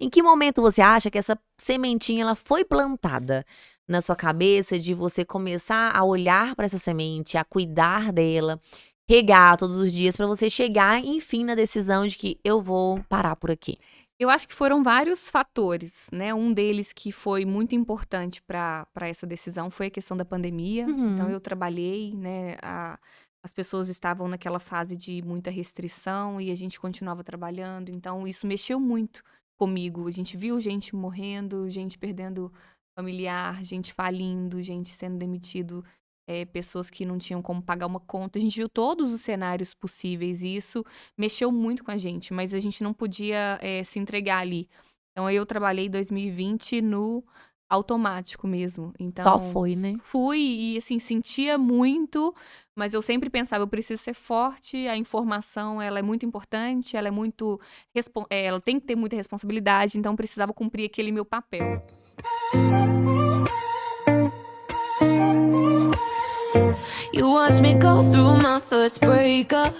Em que momento você acha que essa sementinha ela foi plantada na sua cabeça de você começar a olhar para essa semente, a cuidar dela, regar todos os dias para você chegar, enfim, na decisão de que eu vou parar por aqui? Eu acho que foram vários fatores, né, um deles que foi muito importante para essa decisão foi a questão da pandemia. Então Uhum. eu trabalhei, né, as pessoas estavam naquela fase de muita restrição e a gente continuava trabalhando, então isso mexeu muito comigo. A gente viu gente morrendo, gente perdendo familiar, gente falindo, gente sendo demitido, pessoas que não tinham como pagar uma conta. A gente viu todos os cenários possíveis e isso mexeu muito com a gente, mas a gente não podia, se entregar ali. Então eu trabalhei 2020 no automático mesmo. Só Então, foi, né? fui e, assim, sentia muito, mas eu sempre pensava: "Eu preciso ser forte, a informação ela é muito importante, ela é muito ela tem que ter muita responsabilidade", então precisava cumprir aquele meu papel. You watched me go through my first breakup.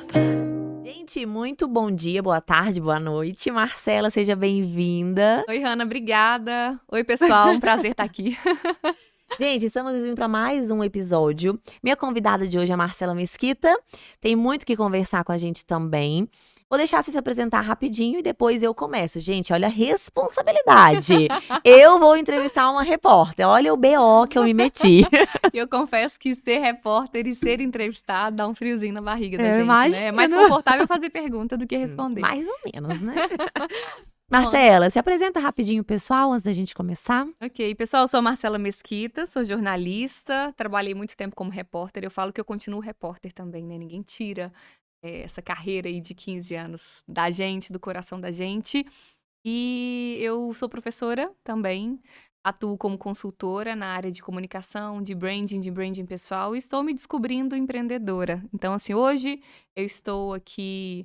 Gente, muito bom dia, boa tarde, boa noite. Marcela, seja bem-vinda. Oi, Hannah, obrigada. Oi, pessoal, um prazer estar aqui. Gente, estamos indo para mais um episódio. Minha convidada de hoje é a Marcela Mesquita. Tem muito que conversar com a gente também. Vou deixar você se apresentar rapidinho e depois eu começo. Gente, olha a responsabilidade. Eu vou entrevistar uma repórter. Olha o BO que eu me meti. E eu confesso que ser repórter e ser entrevistado dá um friozinho na barriga da Eu gente, né? É mais imagino. confortável fazer pergunta do que responder. Mais ou menos, né? Marcela, se apresenta rapidinho, pessoal, antes da gente começar. Ok, pessoal, eu sou a Marcela Mesquita, sou jornalista, trabalhei muito tempo como repórter. Eu falo que eu continuo repórter também, né? Ninguém tira essa carreira aí de 15 anos da gente, do coração da gente. E eu sou professora também, atuo como consultora na área de comunicação, de branding pessoal, e estou me descobrindo empreendedora. Então, assim, hoje eu estou aqui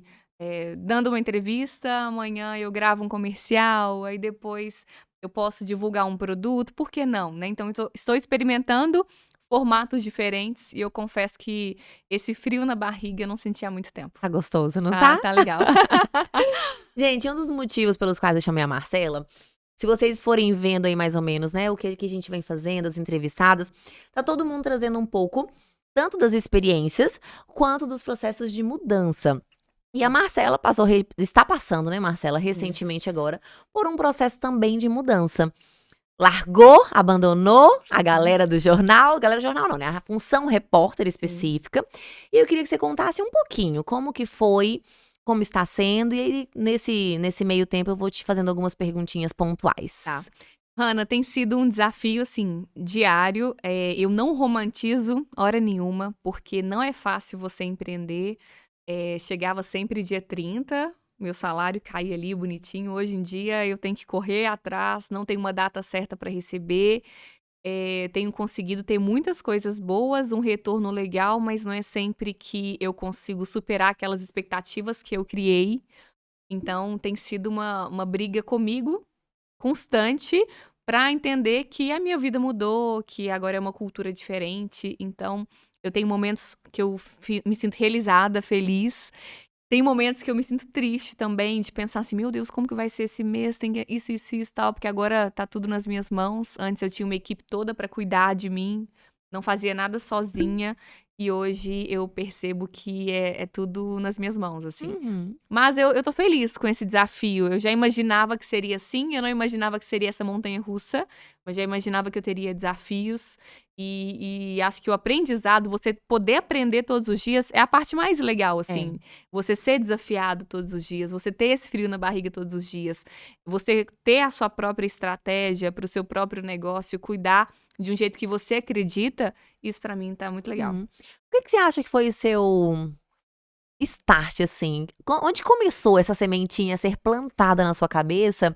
dando uma entrevista, amanhã eu gravo um comercial, aí depois eu posso divulgar um produto, por que não, né? Então, eu estou experimentando formatos diferentes e eu confesso que esse frio na barriga eu não senti há muito tempo. Tá gostoso, não Ah, tá? tá legal. Gente, um dos motivos pelos quais eu chamei a Marcela, se vocês forem vendo aí mais ou menos, né, o que a gente vem fazendo, as entrevistadas, tá todo mundo trazendo um pouco, tanto das experiências, quanto dos processos de mudança. E a Marcela está passando, né, Marcela, recentemente agora, por um processo também de mudança. Largou, abandonou a galera do jornal não, né, a função repórter específica. E eu queria que você contasse um pouquinho como que foi, como está sendo, e aí nesse meio tempo eu vou te fazendo algumas perguntinhas pontuais. Tá. Hannah, tem sido um desafio, assim, diário. Eu não romantizo hora nenhuma, porque não é fácil você empreender. Chegava sempre dia 30, meu salário caía ali bonitinho. Hoje em dia eu tenho que correr atrás, não tenho uma data certa para receber. Tenho conseguido ter muitas coisas boas, um retorno legal, mas não é sempre que eu consigo superar aquelas expectativas que eu criei. Então tem sido uma briga comigo constante para entender que a minha vida mudou, que agora é uma cultura diferente. Então, eu tenho momentos que eu me sinto realizada, feliz. Tem momentos que eu me sinto triste também, de pensar assim: meu Deus, como que vai ser esse mês? Tem isso, tal, porque agora tá tudo nas minhas mãos. Antes eu tinha uma equipe toda para cuidar de mim, não fazia nada sozinha. E hoje eu percebo que é tudo nas minhas mãos, assim. Uhum. Mas eu tô feliz com esse desafio. Eu já imaginava que seria assim, eu não imaginava que seria essa montanha-russa, mas já imaginava que eu teria desafios. E acho que o aprendizado, você poder aprender todos os dias, é a parte mais legal, assim. Você ser desafiado todos os dias, você ter esse frio na barriga todos os dias, você ter a sua própria estratégia para o seu próprio negócio, cuidar de um jeito que você acredita, isso pra mim tá muito legal. Uhum. O que você acha que foi o seu start, assim? Onde começou essa sementinha a ser plantada na sua cabeça?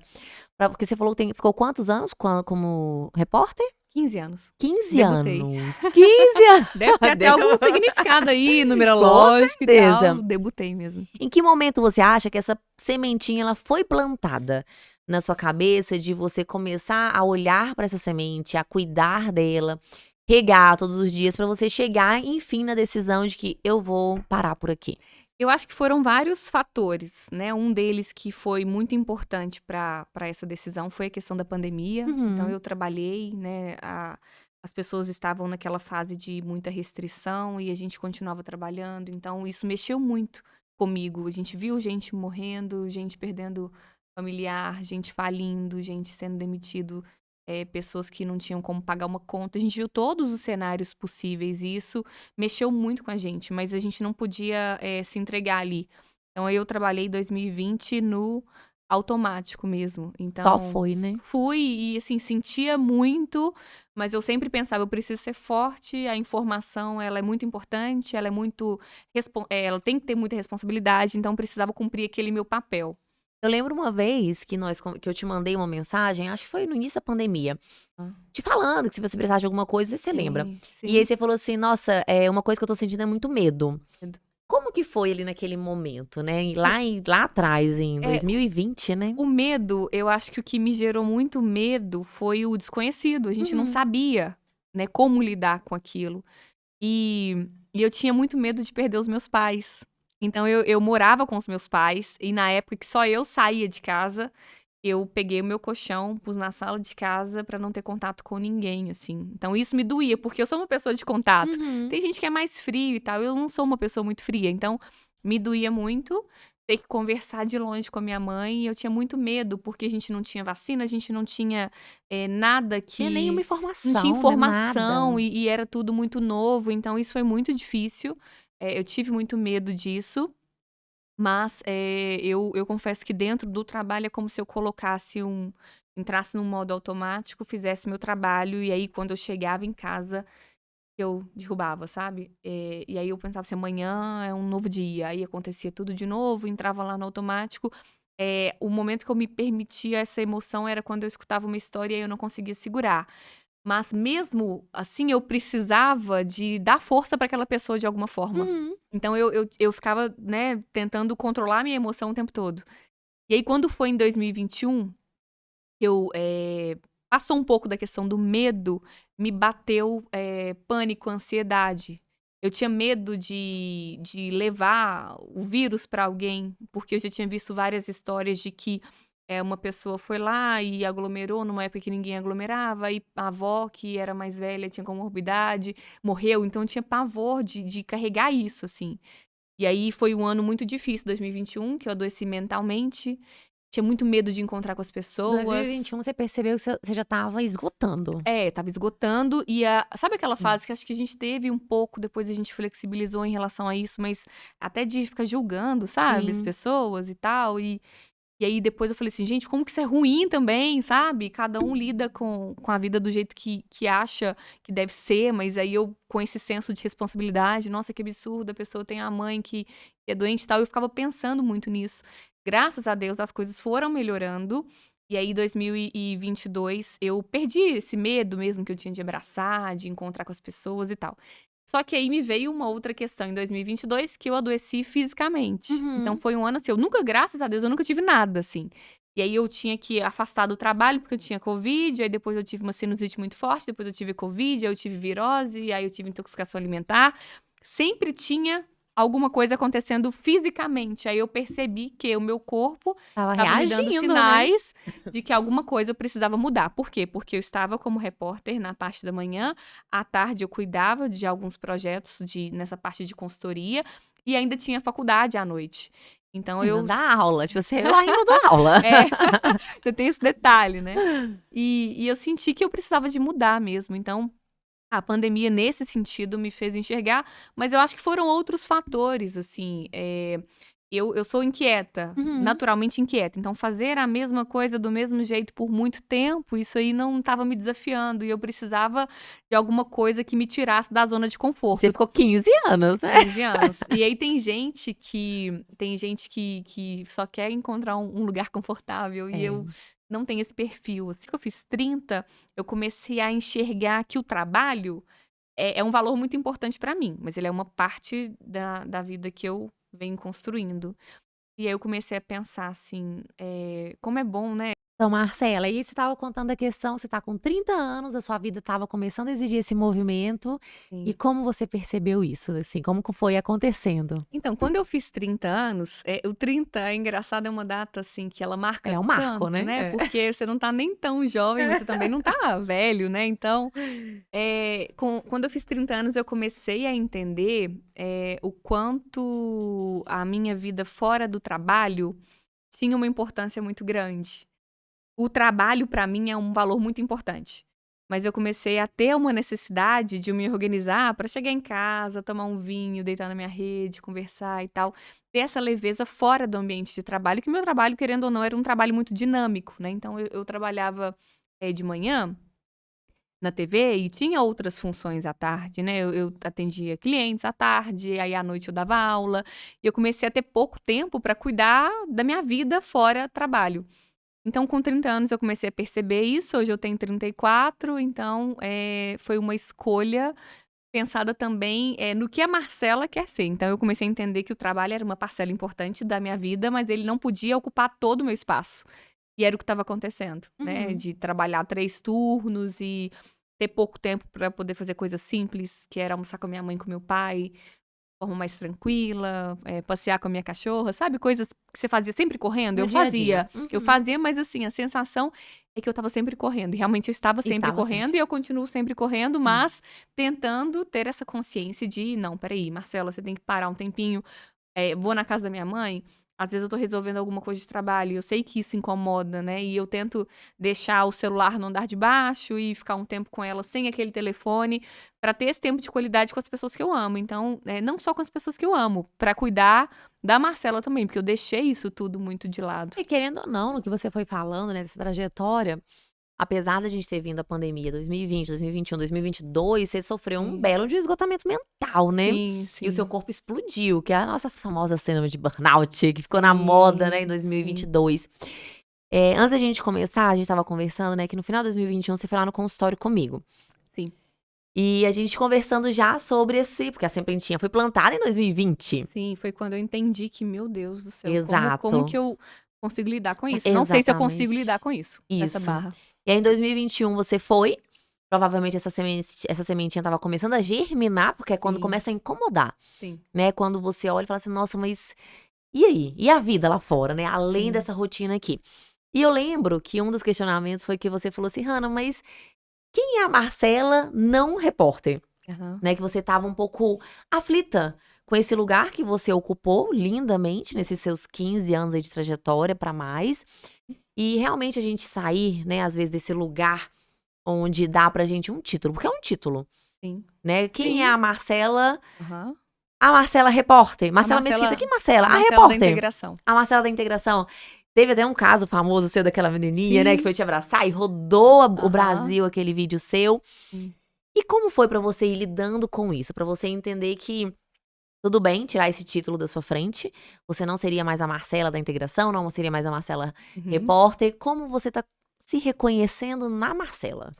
Porque você falou que ficou quantos anos como repórter? 15 anos. 15 Debutei. anos. 15 anos. Deve ter até algum significado aí, numerológico e certeza. tal. Debutei mesmo. Em que momento você acha que essa sementinha ela foi plantada na sua cabeça de você começar a olhar para essa semente, a cuidar dela, regar todos os dias para você chegar, enfim, na decisão de que eu vou parar por aqui? Eu acho que foram vários fatores, né? Um deles que foi muito importante para essa decisão foi a questão da pandemia. Então, Uhum. eu trabalhei, né? As pessoas estavam naquela fase de muita restrição e a gente continuava trabalhando. Então, isso mexeu muito comigo. A gente viu gente morrendo, gente perdendo familiar, gente falindo, gente sendo demitido, pessoas que não tinham como pagar uma conta. A gente viu todos os cenários possíveis e isso mexeu muito com a gente, mas a gente não podia, se entregar ali. Então eu trabalhei 2020 no automático mesmo. Só Então foi, né? fui e, assim, sentia muito, mas eu sempre pensava: "Eu preciso ser forte, a informação ela é muito importante, ela é muito ela tem que ter muita responsabilidade, então precisava cumprir aquele meu papel". Eu lembro uma vez que eu te mandei uma mensagem, acho que foi no início da pandemia, Hã. te falando que se você precisasse de alguma coisa, você lembra. Sim, E aí sim. você falou assim: "Nossa, uma coisa que eu tô sentindo é muito medo". Medo. Como que foi ali naquele momento, né? E O lá atrás, em é 2020, né? O medo, eu acho que o que me gerou muito medo foi o desconhecido. A gente não Uhum. sabia, né, como lidar com aquilo. E eu tinha muito medo de perder os meus pais. Então eu morava com os meus pais e na época que só eu saía de casa, eu peguei o meu colchão, pus na sala de casa pra não ter contato com ninguém, assim. Então isso me doía, porque eu sou uma pessoa de contato. Uhum. Tem gente que é mais frio e tal, eu não sou uma pessoa muito fria, então me doía muito ter que conversar de longe com a minha mãe. E eu tinha muito medo, porque a gente não tinha vacina, a gente não tinha, nada Tinha nenhuma que não tinha informação, né? informação Nada. e era tudo muito novo, então isso foi muito difícil. Eu tive muito medo disso, mas, eu confesso que dentro do trabalho é como se eu entrasse num modo automático, fizesse meu trabalho e aí quando eu chegava em casa, eu derrubava, sabe. E aí eu pensava assim: "Amanhã é um novo dia", aí acontecia tudo de novo, entrava lá no automático. O momento que eu me permitia essa emoção era quando eu escutava uma história e eu não conseguia segurar. Mas mesmo assim, eu precisava de dar força para aquela pessoa de alguma forma. Uhum. Então eu ficava, né, tentando controlar a minha emoção o tempo todo. E aí quando foi em 2021, eu, passou um pouco da questão do medo, me bateu, pânico, ansiedade. Eu tinha medo de levar o vírus para alguém, porque eu já tinha visto várias histórias de que, uma pessoa foi lá e aglomerou numa época que ninguém aglomerava, e a avó, que era mais velha, tinha comorbidade, morreu, então eu tinha pavor de carregar isso, assim. E aí foi um ano muito difícil, 2021, que eu adoeci mentalmente, tinha muito medo de encontrar com as pessoas. 2021 você percebeu que você já estava esgotando. Tava esgotando e sabe aquela fase que acho que a gente teve um pouco, depois a gente flexibilizou em relação a isso, mas até de ficar julgando, sabe, as Sim. pessoas e tal, e aí depois eu falei assim: "Gente, como que isso é ruim também", sabe, cada um lida com a vida do jeito que acha que deve ser, mas aí eu com esse senso de responsabilidade: "Nossa, que absurdo, a pessoa tem a mãe que é doente e tal", eu ficava pensando muito nisso. Graças a Deus as coisas foram melhorando, e aí 2022 eu perdi esse medo mesmo que eu tinha de abraçar, de encontrar com as pessoas e tal. Só que aí me veio uma outra questão em 2022 que eu adoeci fisicamente. Então Uhum. foi um ano assim, eu nunca, graças a Deus, eu nunca tive nada assim. E aí eu tinha que afastar do trabalho porque eu tinha Covid, aí depois eu tive uma sinusite muito forte, depois eu tive Covid, aí eu tive virose, aí eu tive intoxicação alimentar. Sempre tinha alguma coisa acontecendo fisicamente. Aí eu percebi que o meu corpo Estava estava me dando reagindo, né? sinais de que alguma coisa eu precisava mudar. Por quê? Porque eu estava como repórter na parte da manhã, à tarde eu cuidava de alguns projetos nessa parte de consultoria e ainda tinha faculdade à noite. Então Você ainda eu dá aula, tipo, eu ainda dou aula. é, eu tenho esse detalhe, né. E eu senti que eu precisava de mudar mesmo, então a pandemia, nesse sentido, me fez enxergar, mas eu acho que foram outros fatores, assim, eu sou inquieta, Uhum. naturalmente inquieta, então fazer a mesma coisa do mesmo jeito por muito tempo, isso aí não estava me desafiando e eu precisava de alguma coisa que me tirasse da zona de Você conforto. ficou 15 anos, né? 15 anos. E aí tem gente que só quer encontrar um lugar confortável e É. eu não tenho esse perfil. Assim que eu fiz 30, eu comecei a enxergar que o trabalho é um valor muito importante pra mim, mas ele é uma parte da vida que eu venho construindo. E aí eu comecei a pensar assim, como é bom, né. Então, Marcela, aí você estava contando a questão, você está com 30 anos, a sua vida estava começando a exigir esse movimento. E Sim. como você percebeu isso, assim? Como que foi acontecendo? Então, quando eu fiz 30 anos, o 30 é engraçado, é uma data assim que ela marca É um marco, tanto, né? né? É. Porque você não tá nem tão jovem, mas você também não tá velho, né? Então, quando eu fiz 30 anos, eu comecei a entender o quanto a minha vida fora do trabalho tinha uma importância muito grande. O trabalho, para mim, é um valor muito importante. Mas eu comecei a ter uma necessidade de me organizar para chegar em casa, tomar um vinho, deitar na minha rede, conversar e tal. Ter essa leveza fora do ambiente de trabalho, que o meu trabalho, querendo ou não, era um trabalho muito dinâmico, né? Então, eu trabalhava de manhã na TV e tinha outras funções à tarde, né? Eu atendia clientes à tarde, aí à noite eu dava aula. E eu comecei a ter pouco tempo para cuidar da minha vida fora trabalho. Então, com 30 anos, eu comecei a perceber isso. Hoje eu tenho 34, então foi uma escolha pensada também no que a Marcela quer ser. Então, eu comecei a entender que o trabalho era uma parcela importante da minha vida, mas ele não podia ocupar todo o meu espaço. E era o que estava acontecendo, né? Uhum. De trabalhar 3 turnos e ter pouco tempo para poder fazer coisas simples, que era almoçar com a minha mãe e com meu pai, forma mais tranquila, passear com a minha cachorra, sabe? Coisas que você fazia sempre correndo. No Eu dia a dia. fazia. Eu Uhum. fazia, mas assim, a sensação é que eu estava sempre correndo. E realmente eu estava sempre Estava correndo sempre. e eu continuo sempre correndo, mas tentando ter essa consciência de, não, peraí, Marcela, você tem que parar um tempinho. Vou na casa da minha mãe, às vezes eu tô resolvendo alguma coisa de trabalho, e eu sei que isso incomoda, né? E eu tento deixar o celular no andar de baixo e ficar um tempo com ela sem aquele telefone, pra ter esse tempo de qualidade com as pessoas que eu amo. Então, não só com as pessoas que eu amo, pra cuidar da Marcela também, porque eu deixei isso tudo muito de lado. E querendo ou não, no que você foi falando, né, dessa trajetória, apesar da gente ter vindo a pandemia 2020, 2021, 2022, você sofreu um Sim. belo de esgotamento mental, né? Sim, E o seu sim. corpo explodiu, que é a nossa famosa síndrome de burnout, que ficou na moda, né, em Sim. 2022. Antes da gente começar, a gente tava conversando, né, que no final de 2021 você foi lá no consultório comigo. Sim. E a gente conversando já sobre porque a sementinha foi plantada em 2020. Sim, foi quando eu entendi que, meu Deus do céu, como Exato. que eu consigo lidar com isso? Não sei se eu consigo Exatamente. lidar com isso, essa Isso. barra. E aí, em 2021, você foi. Provavelmente essa sementinha tava começando a germinar, porque é quando Sim. começa a incomodar, Sim. né? Quando você olha e fala assim, nossa, mas e aí? E a vida lá fora, né? Além Sim. dessa rotina aqui. E eu lembro que um dos questionamentos foi que você falou assim, Hannah, mas quem é a Marcela não repórter? Aham. Né? Que você tava um pouco aflita com esse lugar que você ocupou lindamente nesses seus 15 anos aí de trajetória pra mais. E realmente a gente sair, né, às vezes desse lugar onde dá pra gente um título, porque é um título, Sim. né? Quem Sim. é a Marcela? Aham. A Marcela repórter. Marcela Marcela- Mesquita. Que Marcela? A A Marcela da repórter. integração. A Marcela da integração. Teve até um caso famoso seu daquela menininha, né, Sim. que foi te abraçar e rodou o Aham. Brasil aquele vídeo seu. Sim. E como foi pra você ir lidando com isso? Pra você entender que tudo bem tirar esse título da sua frente, você não seria mais a Marcela da integração, não seria mais a Marcela Uhum. repórter. Como você tá se reconhecendo na Marcela?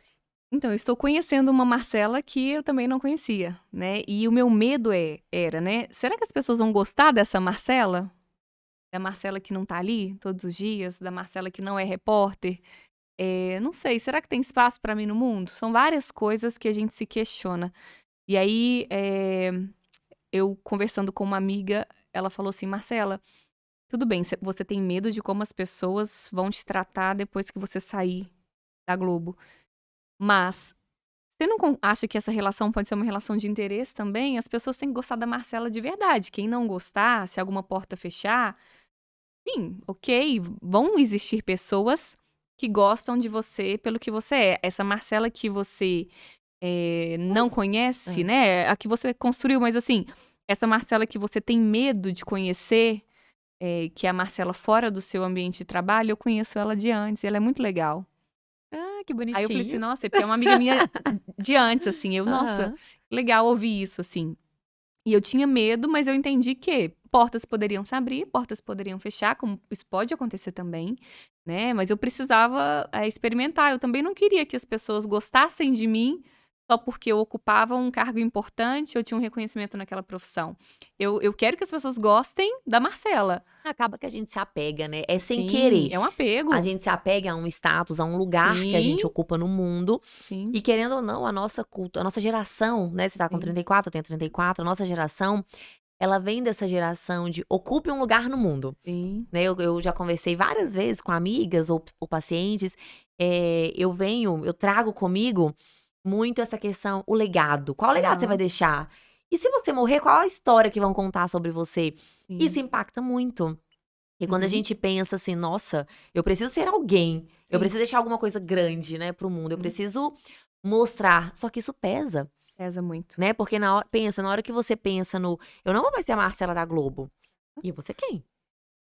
Então, eu estou conhecendo uma Marcela que eu também não conhecia, né? E o meu medo era, né? Será que as pessoas vão gostar dessa Marcela? Da Marcela que não tá ali todos os dias, da Marcela que não é repórter? Não sei, será que tem espaço pra mim no mundo? São várias coisas que a gente se questiona. E aí, eu conversando com uma amiga, ela falou assim, Marcela, tudo bem, você tem medo de como as pessoas vão te tratar depois que você sair da Globo. Mas você não acha que essa relação pode ser uma relação de interesse também? As pessoas têm que gostar da Marcela de verdade. Quem não gostar, se alguma porta fechar, sim, ok, vão existir pessoas que gostam de você pelo que você é. Essa Marcela que você não conhece, né? A que você construiu, mas assim, essa Marcela que você tem medo de conhecer, que é a Marcela fora do seu ambiente de trabalho, eu conheço ela de antes, e ela é muito legal. Ah, que bonitinho. Aí eu falei assim, nossa, porque é uma amiga minha de antes, assim. Nossa, Aham. legal ouvir isso, assim. E eu tinha medo, mas eu entendi que portas poderiam se abrir, portas poderiam fechar, como isso pode acontecer também, né? Mas eu precisava experimentar. Eu também não queria que as pessoas gostassem de mim só porque eu ocupava um cargo importante, eu tinha um reconhecimento naquela profissão. Eu quero que as pessoas gostem da Marcela. Acaba que a gente se apega, né? É sem Sim, querer. é um A apego. gente se apega a um status, a um lugar que a gente Sim, ocupa no mundo. sim, E querendo ou não, a nossa a nossa geração, né? Você tá com sim, 34, eu tenho 34, a nossa geração, ela vem dessa geração de ocupe um lugar no mundo, sim. né? Eu já conversei várias vezes com amigas ou pacientes. Eu trago comigo muito essa questão, o legado. Qual legado você vai Aham, deixar? E se você morrer, qual a história que vão contar sobre você? Isso sim. impacta muito. E quando a Uhum, gente pensa assim, nossa, eu preciso ser alguém, eu sim, preciso deixar alguma coisa grande, né, pro mundo, eu sim. preciso mostrar. Só que isso pesa, Pesa muito. né? Porque na hora que você pensa no, eu não vou mais ter a Marcela da Globo. E eu vou ser quem?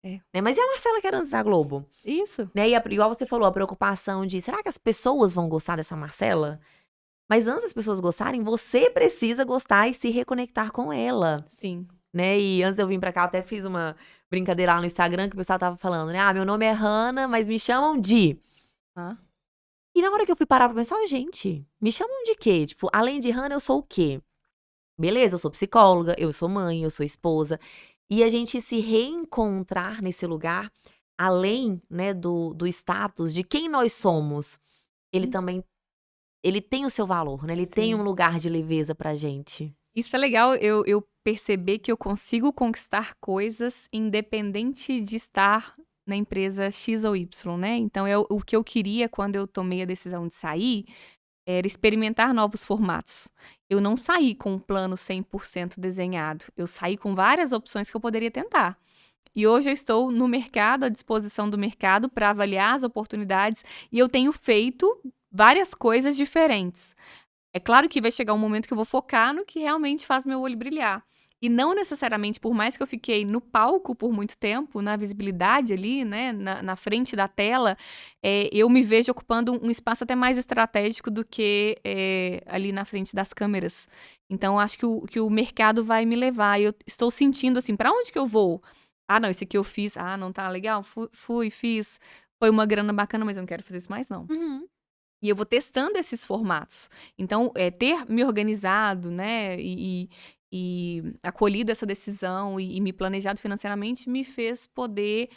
É. Né? Mas e a Marcela que era antes da Globo? Isso. Né? E igual você falou, a preocupação de, será que as pessoas vão gostar dessa Marcela? Mas antes das pessoas gostarem, você precisa gostar e se reconectar com ela, Sim. né? E antes de eu vir pra cá, eu até fiz uma brincadeira lá no Instagram que o pessoal tava falando, né? Ah, meu nome é Hannah, mas me chamam de. Hã? E na hora que eu fui parar pra pensar, "Oh, gente, me chamam de quê? Tipo, além de Hannah, eu sou o quê? Beleza, eu sou psicóloga, eu sou mãe, eu sou esposa. E a gente se reencontrar nesse lugar, além, né, do status de quem nós somos, ele Hum, também, ele tem o seu valor, né? Ele tem um sim. lugar de leveza pra gente. Isso é legal, eu perceber que eu consigo conquistar coisas independente de estar na empresa X ou Y, né. Então o que eu queria quando eu tomei a decisão de sair, era experimentar novos formatos. Eu não saí com um plano 100% desenhado, eu saí com várias opções que eu poderia tentar. E hoje eu estou no mercado, à disposição do mercado para avaliar as oportunidades, e eu tenho feito várias coisas diferentes. É claro que vai chegar um momento que eu vou focar no que realmente faz meu olho brilhar. E não necessariamente, por mais que eu fiquei no palco por muito tempo, na visibilidade ali, né, na frente da tela, eu me vejo ocupando um espaço até mais estratégico do que ali na frente das câmeras. Então, acho que o mercado vai me levar. E eu estou sentindo assim, para onde que eu vou? Ah, não, esse aqui eu fiz. Ah, não tá legal? Fui, fiz. Foi uma grana bacana, mas eu não quero fazer isso mais, não. Uhum. E eu vou testando esses formatos. Então, ter me organizado, né, e acolhido essa decisão e me planejado financeiramente me fez poder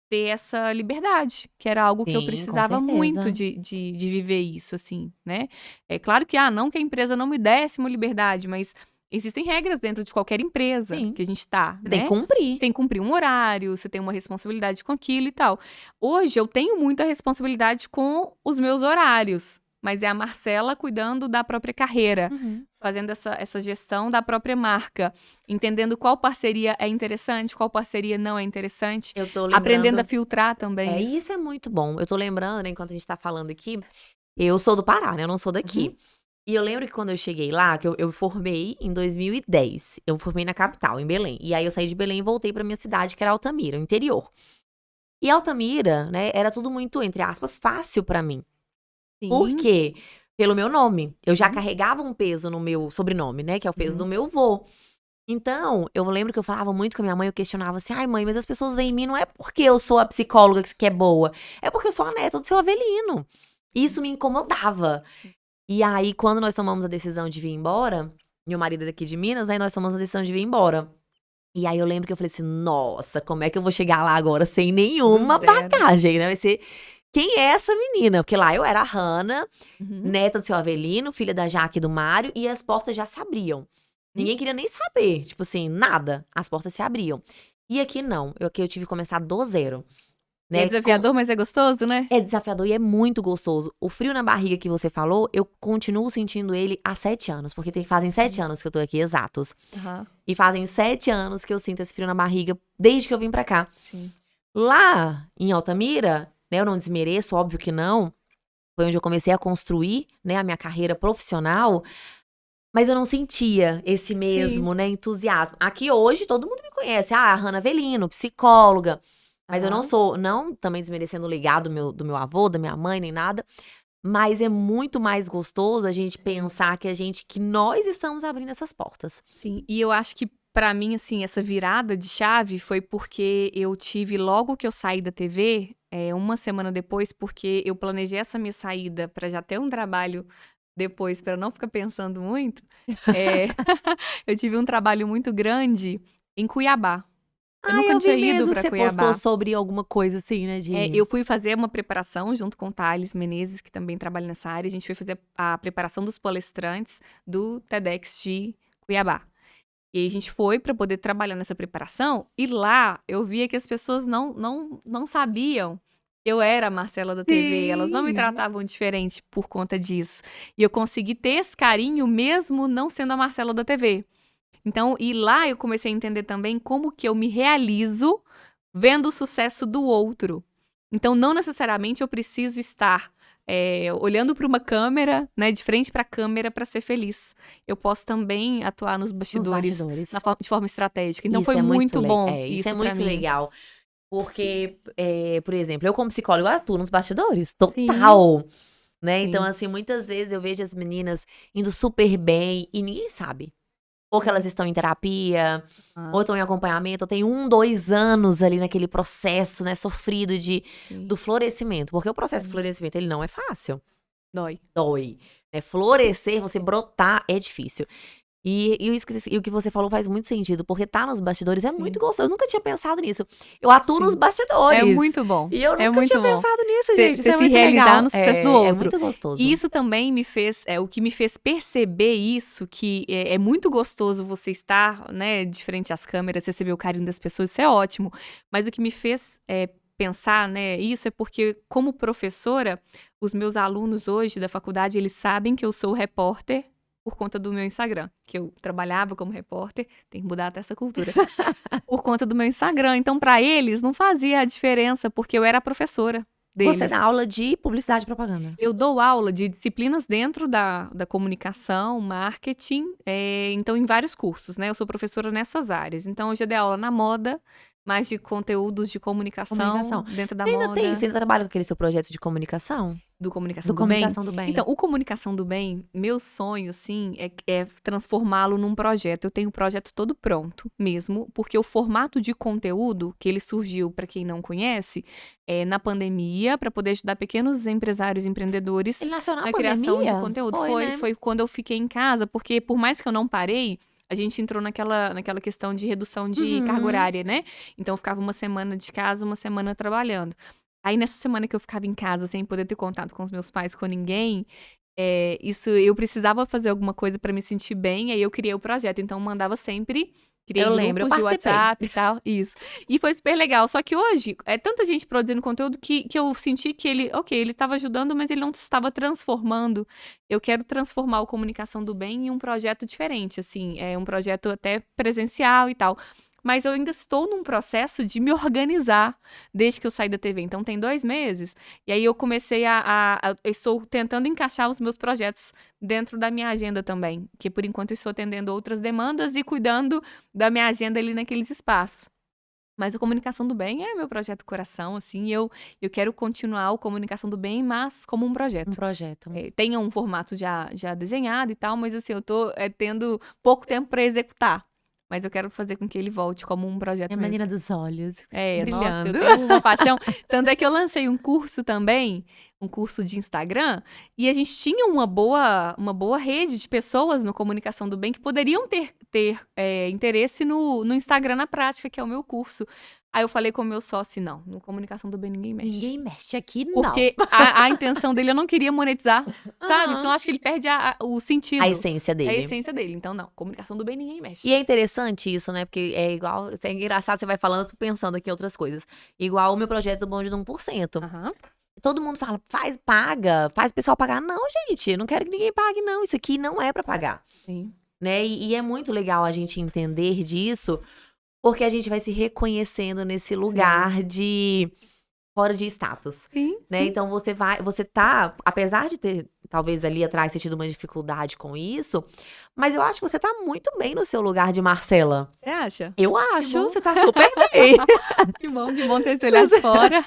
ter essa liberdade, que era algo que eu Sim, com precisava muito certeza. de viver isso, assim, né. É claro que, não que a empresa não me desse uma liberdade, mas existem regras dentro de qualquer empresa Sim. que a gente tá, Você tem que né. cumprir. Tem que cumprir um horário, você tem uma responsabilidade com aquilo e tal. Hoje eu tenho muita responsabilidade com os meus horários, mas é a Marcela cuidando da própria carreira, Uhum. fazendo essa gestão da própria marca, entendendo qual parceria é interessante, qual parceria não é interessante, Eu tô aprendendo a lembrando. filtrar também isso. Isso é muito bom. Eu tô lembrando, né, enquanto a gente tá falando aqui, eu sou do Pará, né? Eu não sou Uhum, daqui. E eu lembro que quando eu cheguei lá, que eu formei em 2010. Eu formei na capital, em Belém. E aí eu saí de Belém e voltei pra minha cidade, que era Altamira, o interior. E Altamira, né, era tudo muito, entre aspas, fácil pra mim. Por sim, quê? Pelo meu nome. Eu já uhum, carregava um peso no meu sobrenome, né, que é o peso do uhum, meu vô. Então, eu lembro que eu falava muito com a minha mãe, eu questionava assim: "Ai, mãe, mas as pessoas veem em mim não é porque eu sou a psicóloga que é boa, é porque eu sou a neta do seu Avelino". Isso me incomodava. sim, E aí, quando nós tomamos a decisão de vir embora, meu marido é daqui de Minas, aí nós tomamos a decisão de vir embora. E aí eu lembro que eu falei assim: "Nossa, como é que eu vou chegar lá agora sem do nenhuma zero. bagagem, né, vai ser quem é essa menina?". Porque lá eu era a Hannah, Uhum, neta do seu Avelino, filha da Jaque e do Mário, e as portas já se abriam. hum. Ninguém queria nem saber, tipo assim, nada, as portas se abriam. E aqui não, aqui eu tive que começar do zero, E é né, desafiador, mas é gostoso, né? é desafiador e é muito gostoso. O frio na barriga que você falou, eu continuo sentindo ele há 7 anos, porque fazem 7 Sim. anos que eu tô aqui, exatos. Aham, E fazem 7 anos que eu sinto esse frio na barriga, desde que eu vim pra cá. sim. Lá em Altamira, né, eu não desmereço, óbvio que não, foi onde eu comecei a construir, né, a minha carreira profissional, mas eu não sentia esse Sim. mesmo, né, entusiasmo. Aqui hoje todo mundo me conhece, a Hannah Avelino, psicóloga, mas eu não Aham. sou, não também desmerecendo o legado do meu avô, da minha mãe, nem nada, mas é muito mais gostoso a gente pensar que nós estamos abrindo essas portas. Sim, e eu acho que pra mim, assim, essa virada de chave foi porque eu tive logo que eu saí da TV, uma semana depois, porque eu planejei essa minha saída pra já ter um trabalho depois, para não ficar pensando muito, é, eu tive um trabalho muito grande em Cuiabá. Eu nunca Eu tinha vi ido mesmo que para você postou Cuiabá. sobre alguma coisa assim, né, Eu fui fazer uma preparação junto com o Thales Menezes, que também trabalha nessa área. A gente foi fazer a preparação dos palestrantes do TEDx de Cuiabá. E aí a gente foi para poder trabalhar nessa preparação. E lá eu via que as pessoas não sabiam que eu era a Marcela da TV. Elas não me Sim. tratavam diferente por conta disso. E eu consegui ter esse carinho mesmo não sendo a Marcela da TV. Então, e lá eu comecei a entender também como que eu me realizo vendo o sucesso do outro. Então, não necessariamente eu preciso estar olhando para uma câmera, né, de frente para a câmera para ser feliz. Eu posso também atuar nos Nos bastidores bastidores. de forma estratégica. Então, Isso foi é muito le- bom é, isso é isso para muito mim. legal. Porque, por exemplo, eu como psicóloga atuo nos bastidores, Sim, total, né? Então, sim. assim, muitas vezes eu vejo as meninas indo super bem e ninguém sabe. Ou que elas estão em terapia, ou Ah, estão em acompanhamento, ou tem 2 anos ali naquele processo, né, sofrido sim. do florescimento. Porque o processo de Sim. florescimento, ele não é fácil. Dói. Dói. Né? Florescer, você brotar, é difícil. E o que você falou faz muito sentido, porque tá nos bastidores é muito Sim. gostoso. Eu nunca tinha pensado nisso. Eu atuo nos Sim. bastidores. É muito bom. E eu É nunca tinha muito bom. pensado nisso, Você gente. Isso é se muito realizar legal. no sucesso do É outro. muito gostoso. E isso também me fez, o que me fez perceber isso, que é muito gostoso você estar, né, de frente às câmeras, receber o carinho das pessoas, isso é ótimo. Mas o que me fez pensar, né, isso é porque, como professora, os meus alunos hoje da faculdade, eles sabem que eu sou repórter por conta do meu Instagram, que eu trabalhava como repórter, tem que mudar até essa cultura, por conta do meu Instagram. Então, para eles, não fazia a diferença, porque eu era a professora Você deles. dá aula de publicidade e propaganda. Eu dou aula de disciplinas dentro da comunicação, marketing, então em vários cursos, né? Eu sou professora nessas áreas. Então, eu já dei aula na moda, mais de conteúdos de comunicação dentro da Você ainda tem, moda. você ainda trabalha com aquele seu projeto de comunicação? Do Comunicação Do do Bem? Comunicação do Bem. Então, o Comunicação do Bem, meu sonho, assim, é transformá-lo num projeto. Eu tenho o projeto todo pronto mesmo, porque o formato de conteúdo que ele surgiu, para quem não conhece, na pandemia, para poder ajudar pequenos empresários e empreendedores Ele nasceu na na pandemia? criação de conteúdo. Né? Foi quando eu fiquei em casa, porque por mais que eu não parei, a gente entrou naquela questão de redução de carga horária, né? Então, eu ficava uma semana de casa, uma semana trabalhando. Aí, nessa semana que eu ficava em casa, sem poder ter contato com os meus pais, com ninguém, eu precisava fazer alguma coisa pra me sentir bem, aí eu criei o projeto. Então, eu mandava sempre, criei Eu lembro, eu grupos de participei. WhatsApp e tal, isso. E foi super legal. Só que hoje, é tanta gente produzindo conteúdo que eu senti que ele estava ajudando, mas ele não estava transformando. Eu quero transformar o Comunicação do Bem em um projeto diferente, assim, um projeto até presencial e tal. Mas eu ainda estou num processo de me organizar desde que eu saí da TV. Então, tem 2 meses. E aí, eu comecei eu estou tentando encaixar os meus projetos dentro da minha agenda também. Que, por enquanto, eu estou atendendo outras demandas e cuidando da minha agenda ali naqueles espaços. Mas o Comunicação do Bem é meu projeto coração, assim. Eu quero continuar o Comunicação do Bem, mas como um projeto. Um projeto. Tem um formato já desenhado e tal, mas assim, eu tô tendo pouco tempo para executar. Mas eu quero fazer com que ele volte como um projeto É a mesmo. menina dos olhos. Nossa, Brilhando. eu tenho uma paixão. Tanto é que eu lancei um curso também, um curso de Instagram, e a gente tinha uma boa rede de pessoas no Comunicação do Bem que poderiam ter interesse no Instagram na prática, que é o meu curso. Aí eu falei com o meu sócio, não, no Comunicação do Bem ninguém mexe. Ninguém mexe aqui, não. Porque a intenção dele, eu não queria monetizar, sabe? Aham. Senão eu acho que ele perde o sentido. A essência dele. A essência dele. Então, não, Comunicação do Bem ninguém mexe. E é interessante isso, né? Porque é igual. É engraçado, você vai falando, eu tô pensando aqui em outras coisas. Igual o meu projeto do Bonde do 1%. Aham. Todo mundo fala, paga, faz o pessoal pagar. Não, gente, eu não quero que ninguém pague, não. Isso aqui não é pra pagar. Sim. Né? E é muito legal a gente entender disso, porque a gente vai se reconhecendo nesse lugar de fora de status. Sim. Né? Então você tá, apesar de ter, talvez ali atrás, ter tido uma dificuldade com isso, mas eu acho que você tá muito bem no seu lugar de Marcela. Você acha? Eu acho, bom. você tá super bem. Que bom ter esse olhar de fora.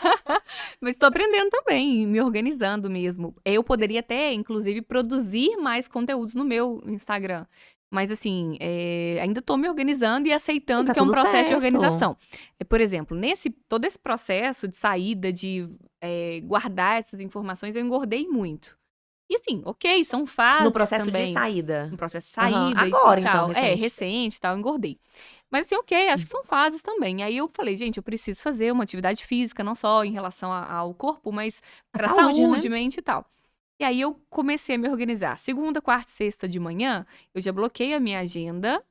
Mas tô aprendendo também, me organizando mesmo. Eu poderia até, inclusive, produzir mais conteúdos no meu Instagram. Mas, assim, ainda tô me organizando e aceitando Tá que é um tudo processo de certo. organização. Por exemplo, todo esse processo de saída, de guardar essas informações, eu engordei muito. E assim, ok, são fases No processo também. de saída. No processo de Aham. saída Agora, e então, tal. recente. Recente e tal, engordei. Mas assim, ok, acho que são fases também. Aí eu falei, gente, eu preciso fazer uma atividade física, não só em relação ao corpo, mas A pra saúde, saúde, né? mente e tal. E aí eu comecei a me organizar. Segunda, quarta e sexta de manhã, eu já bloqueei a minha agenda.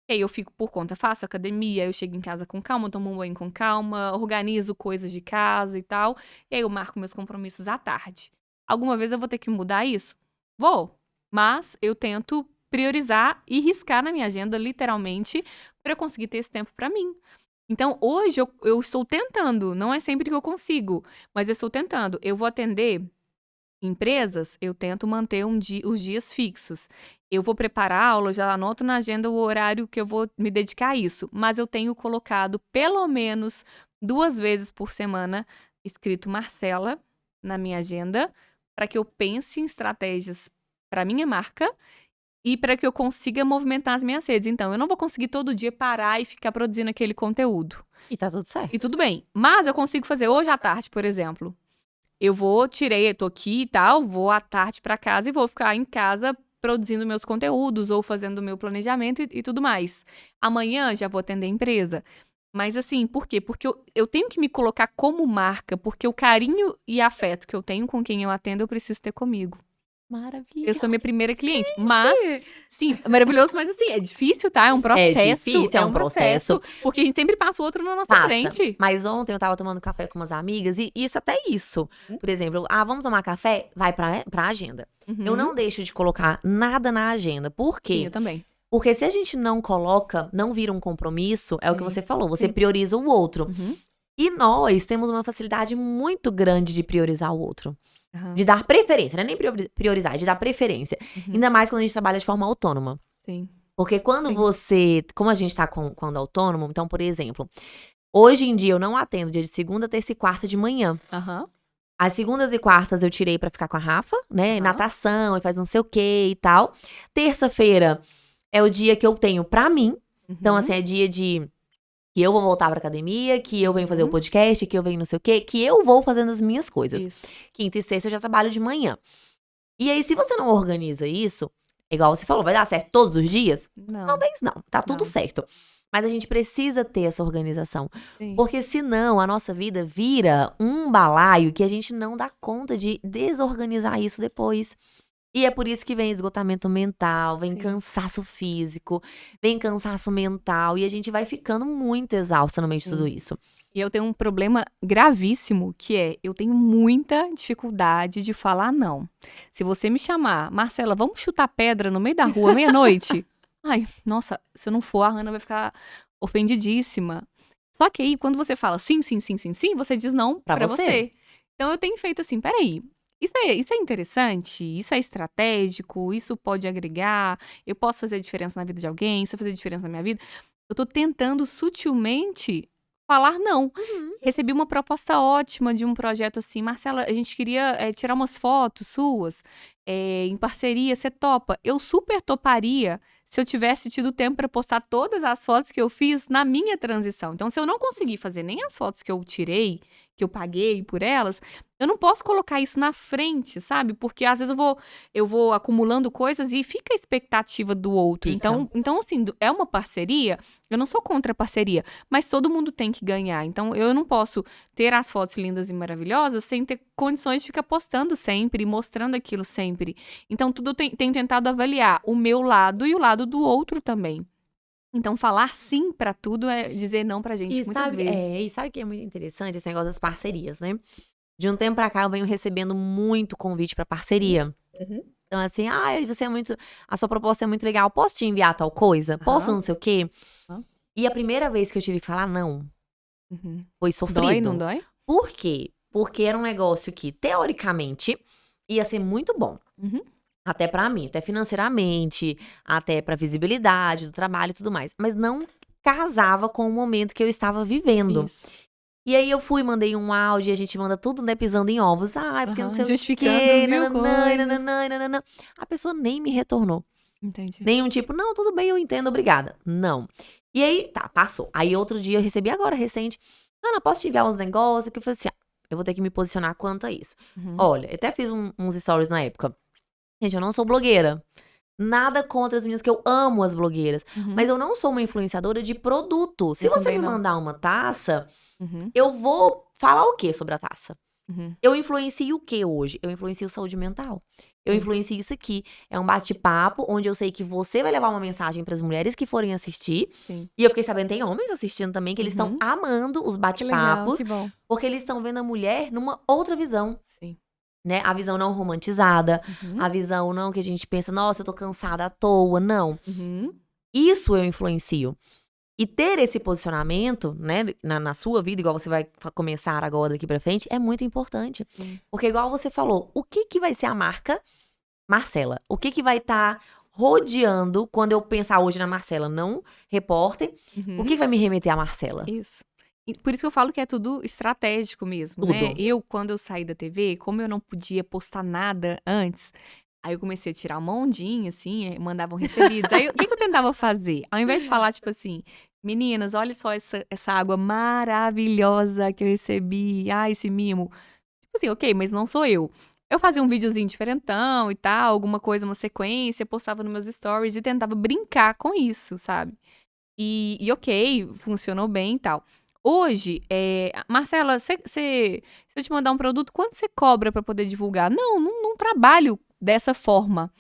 E aí eu fico por conta, faço academia, eu chego em casa com calma, tomo um banho com calma, organizo coisas de casa e tal. E aí eu marco meus compromissos à tarde. Alguma vez eu vou ter que mudar isso? Vou. Mas eu tento priorizar e riscar na minha agenda, literalmente, para eu conseguir ter esse tempo para mim. Então, hoje eu estou tentando, não é sempre que eu consigo, mas eu estou tentando. Eu vou atender empresas, eu tento manter os dias fixos. Eu vou preparar a aula, eu já anoto na agenda o horário que eu vou me dedicar a isso. Mas eu tenho colocado pelo menos 2 vezes por semana escrito Marcela na minha agenda, para que eu pense em estratégias para minha marca e para que eu consiga movimentar as minhas redes. Então, eu não vou conseguir todo dia parar e ficar produzindo aquele conteúdo. E tá tudo certo. E tudo bem. Mas eu consigo fazer hoje à tarde, por exemplo. Eu tô aqui e tal, vou à tarde pra casa e vou ficar em casa produzindo meus conteúdos ou fazendo o meu planejamento e tudo mais. Amanhã já vou atender a empresa. Mas assim, por quê? Porque eu tenho que me colocar como marca, porque o carinho e afeto que eu tenho com quem eu atendo, eu preciso ter comigo. Maravilha. Eu sou minha primeira cliente. Mas, sim, maravilhoso, mas assim, é difícil, tá? É um processo. difícil, é um processo. Porque a gente sempre passa o outro na nossa Passa. frente. Mas ontem eu tava tomando café com umas amigas e isso até isso. Por exemplo, vamos tomar café? Vai pra agenda. Eu Uhum. não deixo de colocar nada na agenda. Por quê? Sim, eu também. Porque se a gente não coloca, não vira um compromisso, é o que Sim. você falou, você Sim. prioriza o outro. Uhum. E nós temos uma facilidade muito grande de priorizar o outro. Aham. De dar preferência, não é nem priorizar, é de dar preferência. Uhum. Ainda mais quando a gente trabalha de forma autônoma. Sim. Porque quando Sim. como a gente tá quando autônomo, então, por exemplo, hoje em dia eu não atendo dia de segunda, terça e quarta de manhã. Aham. As segundas e quartas eu tirei pra ficar com a Rafa, né? Aham. Natação, e faz não sei o que e tal. Terça-feira é o dia que eu tenho pra mim. Então, Uhum. assim, é dia de que eu vou voltar pra academia, que eu venho fazer o podcast, que eu venho não sei o quê, que eu vou fazendo as minhas coisas. Isso. Quinta e sexta eu já trabalho de manhã. E aí, se você não organiza isso, igual você falou, vai dar certo todos os dias? Não. Talvez não, tá tudo Não. certo. Mas a gente precisa ter essa organização. Sim. Porque senão a nossa vida vira um balaio que a gente não dá conta de desorganizar isso depois. E é por isso que vem esgotamento mental, vem Sim. cansaço físico, vem cansaço mental. E a gente vai ficando muito exausta no meio de tudo Sim. isso. E eu tenho um problema gravíssimo, que é, eu tenho muita dificuldade de falar não. Se você me chamar, Marcela, vamos chutar pedra no meio da rua, meia-noite? Ai, nossa, se eu não for, a Hannah vai ficar ofendidíssima. Só que aí, quando você fala sim, sim, sim, sim, sim, você diz não Pra pra você. você. Então eu tenho feito assim, peraí, isso é interessante, isso é estratégico, isso pode agregar, eu posso fazer diferença na vida de alguém, isso vai fazer diferença na minha vida. Eu tô tentando sutilmente falar não. Recebi uma proposta ótima de um projeto assim, Marcela, a gente queria tirar umas fotos suas em parceria, você topa? Eu super toparia se eu tivesse tido tempo para postar todas as fotos que eu fiz na minha transição. Então, se eu não conseguir fazer nem as fotos que eu tirei, que eu paguei por elas, eu não posso colocar isso na frente, sabe? Porque às vezes eu vou acumulando coisas e fica a expectativa do outro. Fica. Então assim, é uma parceria, eu não sou contra a parceria, mas todo mundo tem que ganhar. Então, eu não posso ter as fotos lindas e maravilhosas sem ter condições de ficar postando sempre e mostrando aquilo sempre. Então, tudo eu tenho tentado avaliar o meu lado e o lado do outro também. Então, falar sim pra tudo é dizer não pra gente muitas vezes. E sabe o que é muito interessante? Esse negócio das parcerias, né? De um tempo pra cá, eu venho recebendo muito convite pra parceria. Então, assim, você é muito. A sua proposta é muito legal. Posso te enviar tal coisa? Posso Aham. não sei o quê? Aham. E a primeira vez que eu tive que falar não, Uhum. foi sofrido. Dói, não dói? Por quê? Porque era um negócio que, teoricamente, ia ser muito bom. Uhum. Até pra mim, até financeiramente, até pra visibilidade do trabalho e tudo mais. Mas não casava com o momento que eu estava vivendo. Isso. E aí eu fui, mandei um áudio, e a gente manda tudo, né, pisando em ovos. Porque não Aham, sei o justificando quê, mil nananã, coisas. nananã, nananã. A pessoa nem me retornou. Entendi. Nenhum tipo, não, tudo bem, eu entendo, obrigada. Não. E aí, tá, passou. Aí outro dia eu recebi agora, recente. Ana, posso te enviar uns negócios? Que eu falei assim, eu vou ter que me posicionar quanto a isso. Uhum. Olha, eu até fiz uns stories na época. Gente, eu não sou blogueira. Nada contra as meninas, que eu amo as blogueiras. Mas eu não sou uma influenciadora de produto. Se Eu você também me não. mandar uma taça, Uhum, eu vou falar o quê sobre a taça? uhum, Eu influencio o que hoje? Eu influencio saúde mental. Eu Sim. influencio isso aqui. É um bate-papo onde eu sei que você vai levar uma mensagem para as mulheres que forem assistir. sim. E eu fiquei sabendo, tem homens assistindo também, que eles estão Uhum. amando os Que legal, bate-papos, que bom. porque eles estão vendo a mulher numa outra visão, Sim. né? A visão não romantizada, Uhum, a visão não que a gente pensa, nossa, eu tô cansada à toa, não. uhum, Isso eu influencio. E ter esse posicionamento, né, na sua vida, igual você vai começar agora daqui pra frente, é muito importante. sim. Porque igual você falou, o que que vai ser a marca Marcela? O que que vai estar rodeando quando eu pensar hoje na Marcela, não repórter? O Uhum. que vai me remeter a Marcela? Isso. E por isso que eu falo que é tudo estratégico mesmo, né? Tudo. Quando eu saí da TV, como eu não podia postar nada antes, aí eu comecei a tirar uma ondinha, assim, mandavam recebidos. Aí, o que eu tentava fazer? Ao invés de falar, tipo assim, meninas, olha só essa água maravilhosa que eu recebi, esse mimo. Tipo assim, ok, mas não sou eu. Eu fazia um videozinho diferentão e tal, alguma coisa, uma sequência, postava nos meus stories e tentava brincar com isso, sabe? E ok, funcionou bem e tal. Hoje, Marcela, se eu te mandar um produto, quanto você cobra pra poder divulgar? Não trabalho dessa forma.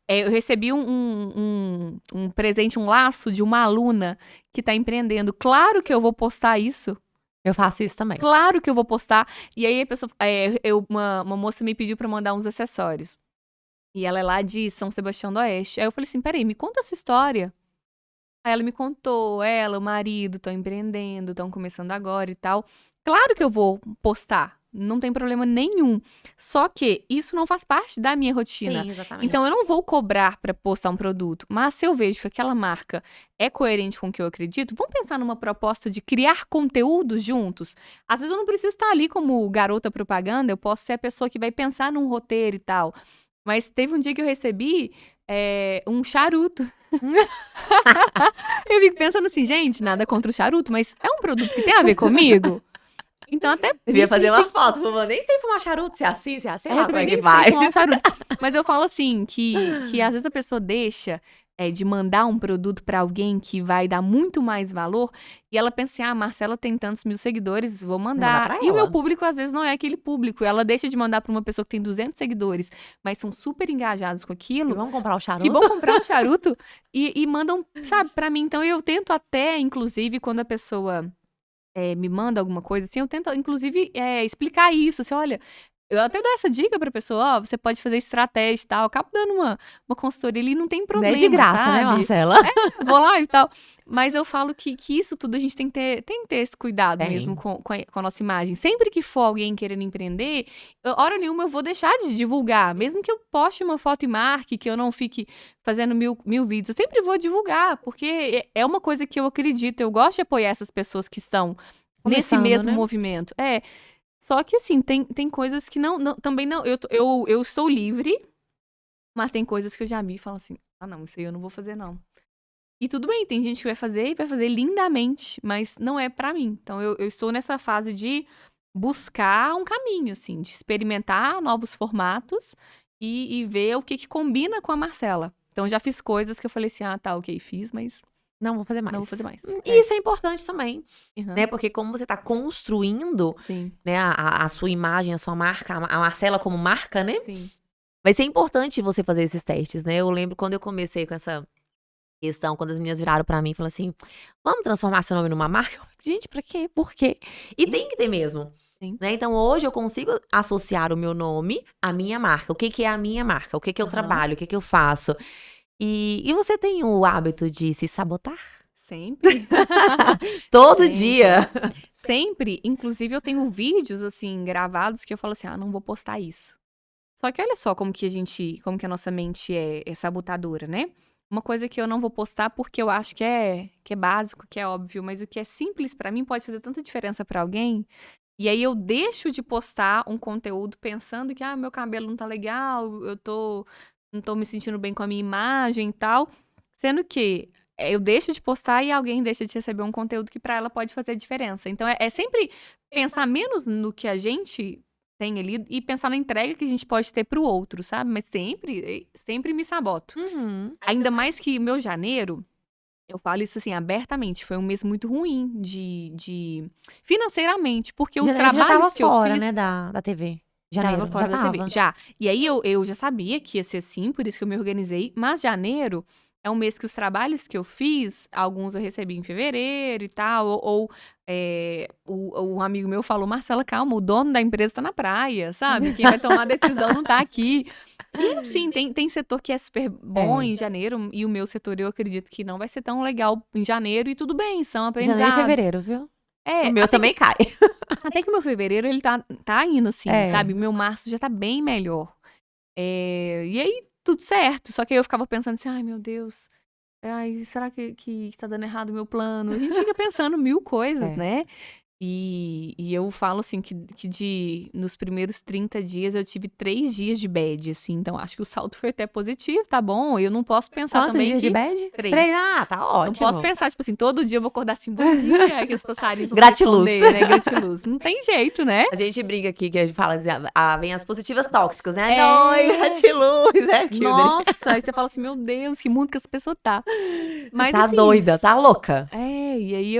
Eu recebi um presente, um laço de uma aluna que tá empreendendo. Claro que eu vou postar isso. Eu faço isso também. Claro que eu vou postar. E aí a pessoa, uma moça me pediu pra mandar uns acessórios. E ela é lá de São Sebastião do Oeste. Aí eu falei assim, peraí, me conta a sua história. Aí ela me contou, ela, o marido, estão empreendendo, estão começando agora e tal. Claro que eu vou postar, não tem problema nenhum. Só que isso não faz parte da minha rotina. Sim, exatamente. Então eu não vou cobrar para postar um produto, mas se eu vejo que aquela marca é coerente com o que eu acredito, vamos pensar numa proposta de criar conteúdo juntos. Às vezes eu não preciso estar ali como garota propaganda, eu posso ser a pessoa que vai pensar num roteiro e tal. Mas teve um dia que eu recebi um charuto. Eu fico pensando assim, gente, nada contra o charuto, mas é um produto que tem a ver comigo? Então até Devia isso a fazer gente uma tem foto, falando, nem sei fumar charuto, se é assim, se é assim, eu como também é que nem vai? sei fumar um charuto. Mas eu falo assim, que às vezes a pessoa deixa de mandar um produto pra alguém que vai dar muito mais valor, e ela pensa assim, Marcela tem tantos mil seguidores, vou Mandar mandar. pra E o meu ela. público, às vezes, não é aquele público. Ela deixa de mandar pra uma pessoa que tem 200 seguidores, mas são super engajados com E aquilo, vamos comprar o que charuto? vão comprar um charuto e mandam, sabe, pra mim. Então eu tento até, inclusive, quando a pessoa me manda alguma coisa assim, eu tento, inclusive, explicar isso. Assim, olha, eu até dou essa dica pra pessoa, ó, você pode fazer estratégia e tal. Eu acabo dando uma consultoria ali, não tem Não problema, é de graça, né, sabe? Marcela? Vou lá e tal. Mas eu falo que isso tudo a gente tem que ter esse cuidado Tem. mesmo com a nossa imagem. Sempre que for alguém querendo empreender, hora nenhuma eu vou deixar de divulgar. Mesmo que eu poste uma foto e marque, que eu não fique fazendo mil vídeos, eu sempre vou divulgar, porque é uma coisa que eu acredito. Eu gosto de apoiar essas pessoas que estão nesse Começando, mesmo né? movimento. Só que assim, tem coisas que também não. Eu sou livre, mas tem coisas que eu já vi e falo assim: não, isso aí eu não vou fazer, não. E tudo bem, tem gente que vai fazer e vai fazer lindamente, mas não é pra mim. Então eu estou nessa fase de buscar um caminho, assim, de experimentar novos formatos e ver o que combina com a Marcela. Então já fiz coisas que eu falei assim: tá, ok, fiz, mas Não vou fazer mais. não vou fazer mais. E isso é importante também, Uhum. né? Porque como você tá construindo, Sim, né, a sua imagem, a sua marca, a Marcela como marca, né? sim. Vai ser importante você fazer esses testes, né? Eu lembro quando eu comecei com essa questão, quando as meninas viraram pra mim e falaram assim, vamos transformar seu nome numa marca? Eu falei, gente, pra quê? Por quê? E tem que ter mesmo. Sim. Né? Então hoje eu consigo associar o meu nome à minha marca. O que que é a minha marca? O que que eu Aham. trabalho? O que que eu faço? E você tem o hábito de se sabotar? Sempre. Todo Sempre. dia. Sempre. Inclusive, eu tenho vídeos, assim, gravados que eu falo assim, não vou postar isso. Só que olha só como que a nossa mente é sabotadora, né? Uma coisa que eu não vou postar porque eu acho que é básico, que é óbvio, mas o que é simples pra mim pode fazer tanta diferença pra alguém. E aí eu deixo de postar um conteúdo pensando que, meu cabelo não tá legal, não tô me sentindo bem com a minha imagem e tal. Sendo que eu deixo de postar e alguém deixa de receber um conteúdo que pra ela pode fazer diferença. Então é sempre pensar menos no que a gente tem ali e pensar na entrega que a gente pode ter pro outro, sabe? Mas sempre me saboto. Ainda mais que meu janeiro, eu falo isso assim abertamente, foi um mês muito ruim de financeiramente, porque os Janeiro já trabalhos tava que eu fora, fiz né, da TV. Janeiro, tava fora já da TV. tava. Já. E aí eu já sabia que ia ser assim, por isso que eu me organizei. Mas janeiro é um mês que os trabalhos que eu fiz, alguns eu recebi em fevereiro e tal. Um amigo meu falou, Marcela, calma, o dono da empresa tá na praia, sabe? Quem vai tomar a decisão não tá aqui. E assim, tem setor que é super bom É. em janeiro, e o meu setor eu acredito que não vai ser tão legal em janeiro, e tudo bem, são aprendizados. Janeiro e fevereiro, viu? É, O meu também cai. até que o meu fevereiro, ele tá indo assim, É. sabe? O meu março já tá bem melhor. E aí, tudo certo. Só que aí eu ficava pensando assim, ai, meu Deus. Ai, será que tá dando errado o meu plano? A gente fica pensando mil coisas, É. né? E eu falo assim que nos primeiros 30 dias eu tive 3 dias de bad, assim. Então acho que o saldo foi até positivo, tá bom? Eu não posso pensar Quantos também dias que de bad? 3. Ah, tá Não ótimo. posso pensar, tipo assim, todo dia eu vou acordar assim, bom dia, aqueles passarinhos vão Gratiluz. responder, né? Gratiluz. Não tem jeito, né? A gente brinca aqui que a gente fala assim, vem as positivas tóxicas, né? É. Não, gratiluz, é aquilo. Nossa, aí você fala assim, meu Deus, que mundo que essa pessoa tá. Mas Tá assim, doida, tá louca. e aí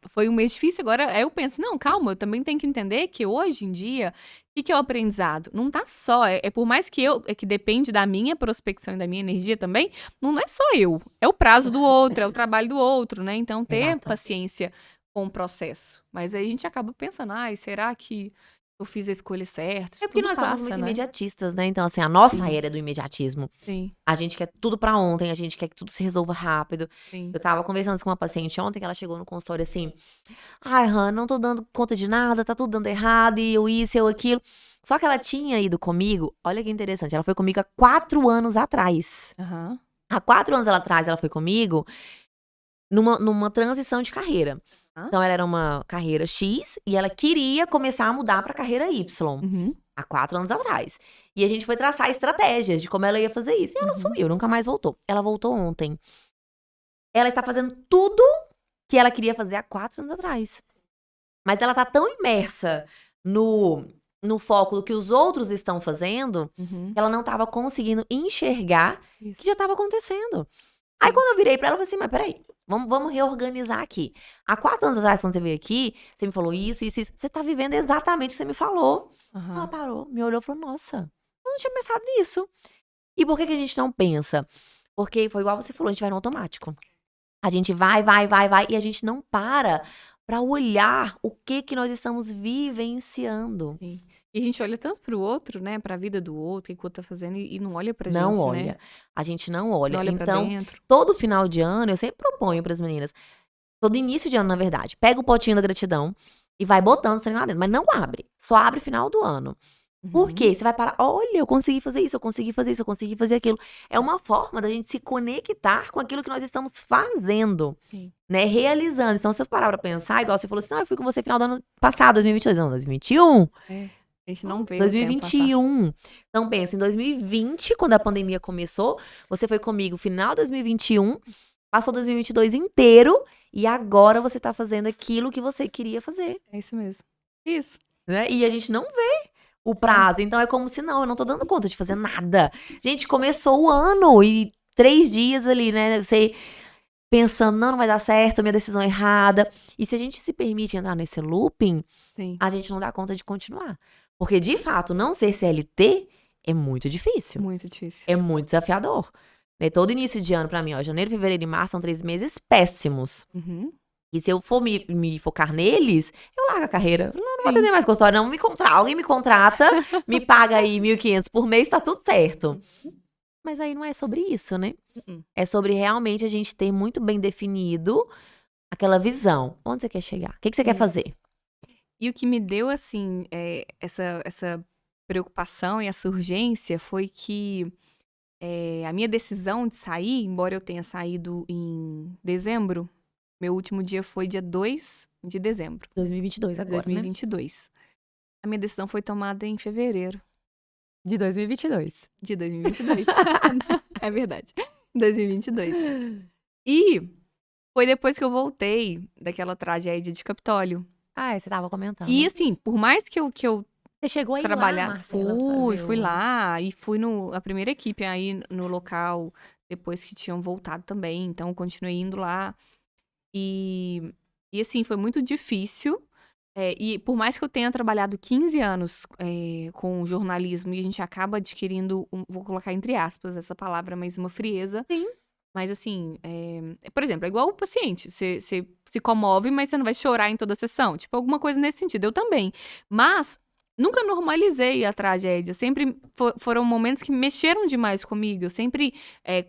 foi um mês difícil, agora aí eu penso, não, calma, eu também tenho que entender que hoje em dia, o que é o aprendizado? Não tá só, por mais que que depende da minha prospecção e da minha energia também, não é só eu, é o prazo do outro, é o trabalho do outro, né? Então ter Exato. paciência com o processo. Mas aí a gente acaba pensando, ai, será que eu fiz a escolha certa? É porque Tudo nós somos passa, muito né? imediatistas, né? Então, assim, a nossa Sim. era é do imediatismo. Sim, A gente quer tudo pra ontem, a gente quer que tudo se resolva rápido. sim. Eu tava conversando com uma paciente ontem, que ela chegou no consultório assim, ai, Han, não tô dando conta de nada, tá tudo dando errado, e eu isso, eu aquilo. Só que ela tinha ido comigo, olha que interessante, ela foi comigo há 4 anos atrás. Aham. Há 4 anos atrás ela foi comigo numa transição de carreira. Hã? Então ela era uma carreira X e ela queria começar a mudar pra carreira Y. Uhum. Há 4 anos atrás. E a gente foi traçar estratégias de como ela ia fazer isso. E ela Uhum. sumiu, nunca mais voltou. Ela voltou ontem. Ela está fazendo tudo que ela queria fazer há 4 anos atrás. Mas ela tá tão imersa no foco do que os outros estão fazendo, Uhum. que ela não tava conseguindo enxergar Isso. que já tava acontecendo. Aí quando eu virei pra ela, eu falei assim, mas peraí, vamos reorganizar aqui. Há 4 anos atrás, quando você veio aqui, você me falou isso, isso, isso. Você tá vivendo exatamente o que você me falou. Aham. Ela parou, me olhou e falou, nossa, eu não tinha pensado nisso. E por que a gente não pensa? Porque foi igual você falou, a gente vai no automático. A gente vai, e a gente não para pra olhar o que nós estamos vivenciando. Sim. E a gente olha tanto pro outro, né? Pra vida do outro, o que o outro tá fazendo, e não olha pra Não gente, olha. né? A gente não olha. Não olha pra Então, dentro. todo final de ano, eu sempre proponho pras meninas, todo início de ano, na verdade, pega o potinho da gratidão e vai botando os treinos lá dentro. Mas não abre. Só abre final do ano. Por Uhum. quê? Você vai parar, olha, eu consegui fazer isso, eu consegui fazer isso, eu consegui fazer aquilo. É uma forma da gente se conectar com aquilo que nós estamos fazendo, Sim. né? Realizando. Então, se eu parar pra pensar, igual você falou assim, não, eu fui com você final do ano passado, 2022. Não, 2021. A gente não vê o tempo passar. 2021. Então, pensa, em 2020, quando a pandemia começou, você foi comigo final de 2021, passou 2022 inteiro, e agora você tá fazendo aquilo que você queria fazer, É isso mesmo. Isso. né? E a gente não vê o prazo. Então, é como se não, eu não tô dando conta de fazer nada. Gente, começou o ano e 3 dias ali, né? Você pensando, não vai dar certo, minha decisão é errada. E se a gente se permite entrar nesse looping, Sim. a gente não dá conta de continuar. Porque, de fato, não ser CLT é muito difícil. Muito difícil. É muito desafiador. Né? Todo início de ano, pra mim, ó, janeiro, fevereiro e março são 3 meses péssimos. Uhum. E se eu for me focar neles, eu largo a carreira. Não vou Sim. atender mais consultório, não. Alguém me contrata, me paga aí 1.500 por mês, tá tudo certo. Mas aí não é sobre isso, né? Uhum. É sobre realmente a gente ter muito bem definido aquela visão. Onde você quer chegar? O que você quer Sim. fazer? E o que me deu, assim, essa preocupação e essa urgência foi que a minha decisão de sair, embora eu tenha saído em dezembro, meu último dia foi dia 2 de dezembro 2022 de agora, 2022. A minha decisão foi tomada em fevereiro né? De 2022. de 2022. É verdade. 2022. E foi depois que eu voltei daquela tragédia de Capitólio. Ah, você tava comentando. E assim, por mais que eu Você chegou aí trabalhar. lá, Marcela? Fui lá e fui a primeira equipe aí no local, depois que tinham voltado também. Então, continuei indo lá. E assim, foi muito difícil. E por mais que eu tenha trabalhado 15 anos com jornalismo e a gente acaba adquirindo, vou colocar entre aspas essa palavra, mas uma frieza. Sim. Mas assim, por exemplo, é igual o paciente. Você se comove, mas você não vai chorar em toda a sessão. Tipo, alguma coisa nesse sentido. Eu também. Mas nunca normalizei a tragédia. Sempre foram momentos que mexeram demais comigo. Eu sempre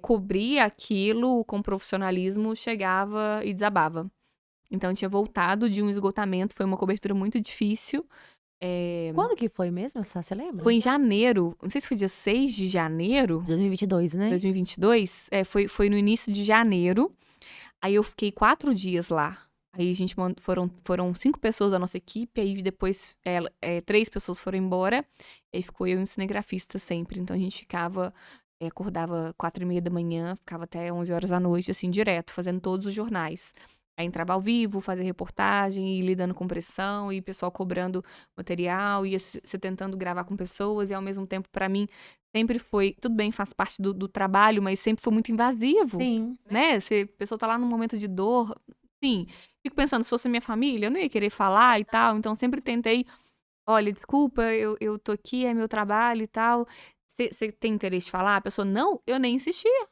cobria aquilo com profissionalismo, chegava e desabava. Então, eu tinha voltado de um esgotamento, foi uma cobertura muito difícil. Quando que foi mesmo, você lembra? Foi em janeiro, não sei se foi dia 6 de janeiro, 2022, né? 2022. Foi no início de janeiro. Aí eu fiquei 4 dias lá. Aí a gente foram 5 pessoas da nossa equipe, aí depois 3 pessoas foram embora. Aí ficou eu e um cinegrafista sempre. Então a gente ficava, acordava 4h30 da manhã, ficava até 11 horas da noite, assim, direto, fazendo todos os jornais. Aí entrava ao vivo, fazia reportagem, e lidando com pressão, e pessoal cobrando material, ia se tentando gravar com pessoas, e ao mesmo tempo, pra mim, sempre foi, tudo bem, faz parte do trabalho, mas sempre foi muito invasivo, Sim. né? A pessoa tá lá num momento de dor, sim. Fico pensando, se fosse minha família, eu não ia querer falar e tal, então sempre tentei, olha, desculpa, eu tô aqui, é meu trabalho e tal, você tem interesse de falar? A pessoa, não, eu nem insistia.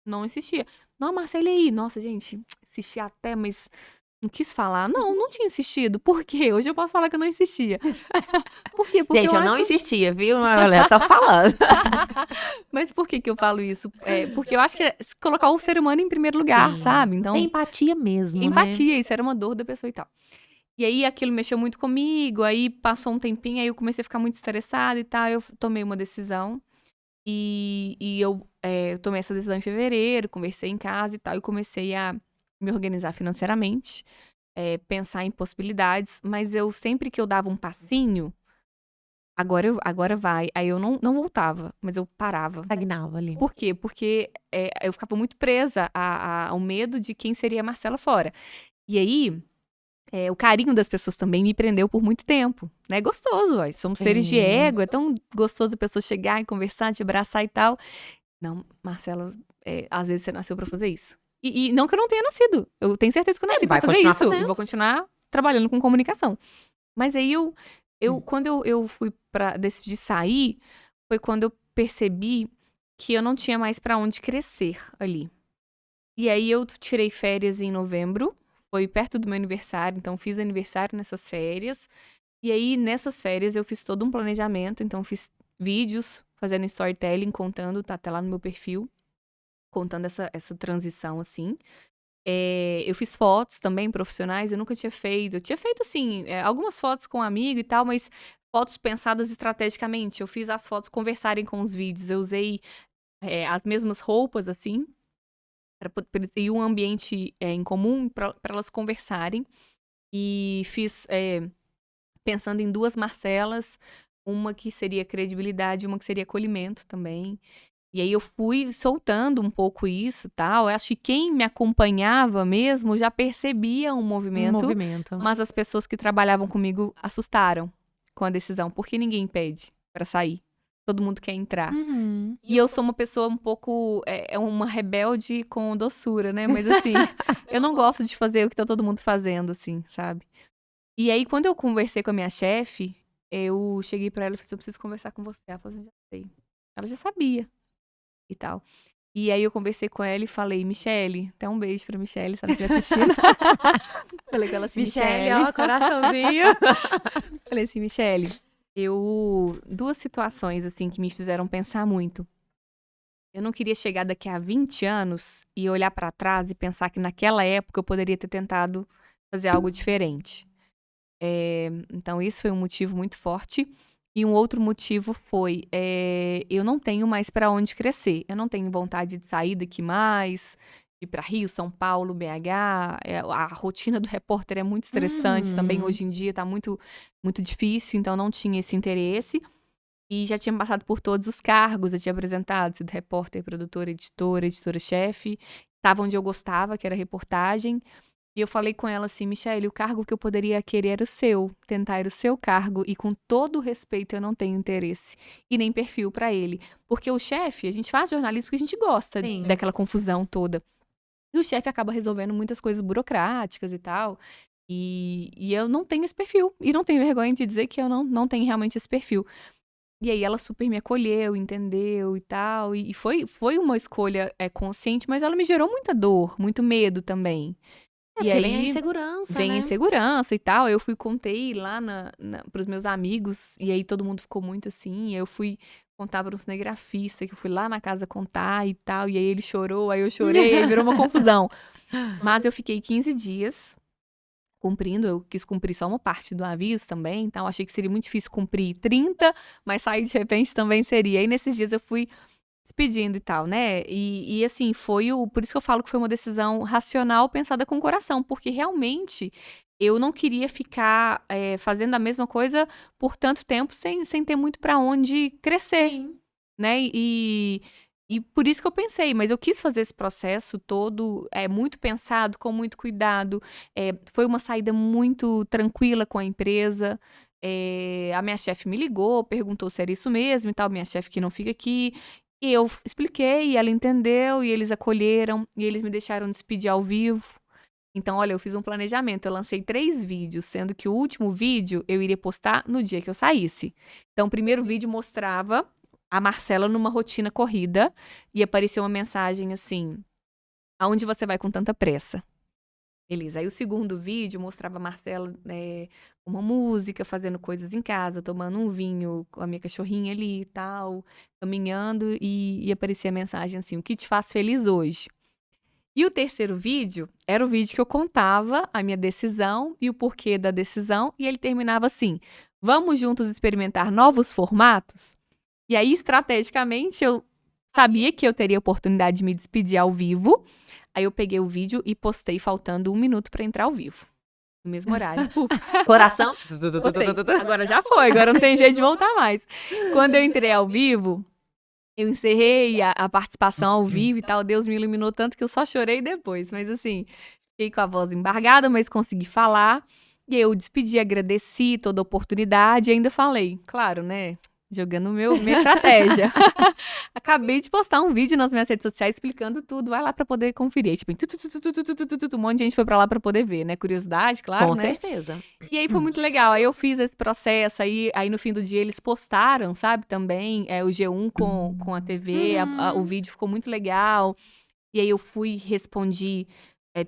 Não insistia. Não, Marcela, e aí? Nossa, gente, insisti até, mas não quis falar. Não tinha insistido. Por quê? Hoje eu posso falar que eu não insistia. Por quê? Porque Gente, eu não acho... insistia, viu? Olha, eu tô falando. Mas por que eu falo isso? Porque eu acho que é colocar o ser humano em primeiro lugar, Sim. sabe? Então, É empatia mesmo, né? empatia, isso era uma dor da pessoa e tal. E aí aquilo mexeu muito comigo, aí passou um tempinho, aí eu comecei a ficar muito estressada e tal, eu tomei uma decisão. E eu tomei essa decisão em fevereiro, conversei em casa e tal, e comecei a me organizar financeiramente, pensar em possibilidades, mas eu sempre que eu dava um passinho, agora vai, aí eu não voltava, mas eu parava. Estagnava ali. Por quê? Porque eu ficava muito presa ao medo de quem seria a Marcela fora. E aí, o carinho das pessoas também me prendeu por muito tempo. É gostoso, ó. Somos seres de ego, é tão gostoso a pessoa chegar e conversar, te abraçar e tal. Não, Marcela, às vezes você nasceu pra fazer isso. E não que eu não tenha nascido. Eu tenho certeza que eu nasci pra fazer isso. fazendo. E vou continuar trabalhando com comunicação. Mas aí quando eu fui decidir sair, foi quando eu percebi que eu não tinha mais pra onde crescer ali. E aí eu tirei férias em novembro. Foi perto do meu aniversário, então fiz aniversário nessas férias. E aí, nessas férias, eu fiz todo um planejamento. Então, fiz vídeos fazendo storytelling, contando, tá até lá no meu perfil, contando essa transição, assim. Eu fiz fotos também profissionais, eu nunca tinha feito. Eu tinha feito, assim, algumas fotos com um amigo e tal, mas fotos pensadas estrategicamente. Eu fiz as fotos conversarem com os vídeos. Eu usei as mesmas roupas, assim, e um ambiente em comum para elas conversarem. E fiz pensando em 2 Marcelas, uma que seria credibilidade e uma que seria acolhimento também. E aí eu fui soltando um pouco isso, tal. Eu acho que quem me acompanhava mesmo já percebia um movimento, mas as pessoas que trabalhavam comigo assustaram com a decisão, porque ninguém pede para sair. Todo mundo quer entrar. Uhum. E eu sou uma pessoa um pouco, uma rebelde com doçura, né? Mas assim, eu não gosto de fazer o que tá todo mundo fazendo, assim, sabe? E aí, quando eu conversei com a minha chefe, eu cheguei pra ela e falei, eu preciso conversar com você. Ela falou, já sei. Ela já sabia e tal. E aí, eu conversei com ela e falei, Michele, até um beijo pra Michele, se ela estiver assistindo. Falei com ela assim, Michele, ó, coraçãozinho. Falei assim, Michele, 2 situações, assim, que me fizeram pensar muito. Eu não queria chegar daqui a 20 anos e olhar pra trás e pensar que naquela época eu poderia ter tentado fazer algo diferente. Então, isso foi um motivo muito forte. E um outro motivo foi, eu não tenho mais pra onde crescer. Eu não tenho vontade de sair daqui mais, ir pra Rio, São Paulo, BH. A rotina do repórter é muito estressante também. Hoje em dia tá muito, muito difícil, então não tinha esse interesse. E já tinha passado por todos os cargos, eu tinha apresentado, sido repórter, produtora, editora-chefe. Estava onde eu gostava, que era reportagem. E eu falei com ela assim, Michele, o cargo que eu poderia querer era o seu, tentar era o seu cargo, e com todo o respeito eu não tenho interesse e nem perfil pra ele. Porque o chefe, a gente faz jornalismo porque a gente gosta Sim. daquela confusão toda. E o chefe acaba resolvendo muitas coisas burocráticas e tal. E eu não tenho esse perfil. E não tenho vergonha de dizer que eu não tenho realmente esse perfil. E aí ela super me acolheu, entendeu e tal. E foi uma escolha consciente, mas ela me gerou muita dor, muito medo também. E Porque aí vem a insegurança, vem a né? insegurança e tal. Eu fui contei lá pros meus amigos, e aí todo mundo ficou muito assim. Eu fui contar para um cinegrafista, que eu fui lá na casa contar e tal. E aí ele chorou, aí eu chorei, aí virou uma confusão. Mas eu fiquei 15 dias cumprindo, eu quis cumprir só uma parte do aviso também, então achei que seria muito difícil cumprir 30, mas sair de repente também seria. Aí nesses dias eu fui despedindo e tal, né? E assim, por isso que eu falo que foi uma decisão racional pensada com o coração, porque realmente eu não queria ficar fazendo a mesma coisa por tanto tempo sem ter muito pra onde crescer, Sim. né? E por isso que eu pensei, mas eu quis fazer esse processo todo muito pensado, com muito cuidado. Foi uma saída muito tranquila com a empresa. A minha chefe me ligou, perguntou se era isso mesmo e tal, minha chefe que não fica aqui. E eu expliquei, e ela entendeu, e eles acolheram, e eles me deixaram despedir ao vivo. Então, olha, eu fiz um planejamento, eu lancei 3 vídeos, sendo que o último vídeo eu iria postar no dia que eu saísse. Então, o primeiro vídeo mostrava a Marcela numa rotina corrida e apareceu uma mensagem assim: aonde você vai com tanta pressa? Beleza. Aí o segundo vídeo mostrava a Marcela com uma música, fazendo coisas em casa, tomando um vinho com a minha cachorrinha ali e tal, caminhando, e aparecia a mensagem assim: o que te faz feliz hoje? E o terceiro vídeo era o vídeo que eu contava a minha decisão e o porquê da decisão, e ele terminava assim: vamos juntos experimentar novos formatos? E aí, estrategicamente, eu sabia que eu teria a oportunidade de me despedir ao vivo. Aí eu peguei o vídeo e postei faltando 1 minuto pra entrar ao vivo. No mesmo horário. Coração. Postei. Agora já foi, agora não tem jeito de voltar mais. Quando eu entrei ao vivo, eu encerrei a participação ao vivo e tal. Deus me iluminou tanto que eu só chorei depois. Mas assim, fiquei com a voz embargada, mas consegui falar. E aí eu despedi, agradeci toda a oportunidade e ainda falei, claro, né? Jogando minha estratégia. Acabei de postar um vídeo nas minhas redes sociais explicando tudo. Vai lá pra poder conferir. Aí, tipo, um monte de gente foi pra lá pra poder ver, né? Curiosidade, claro, Com né? certeza. E aí foi muito legal. Aí eu fiz esse processo. Aí no fim do dia eles postaram, sabe? Também o G1 com a TV. O vídeo ficou muito legal. E aí eu respondi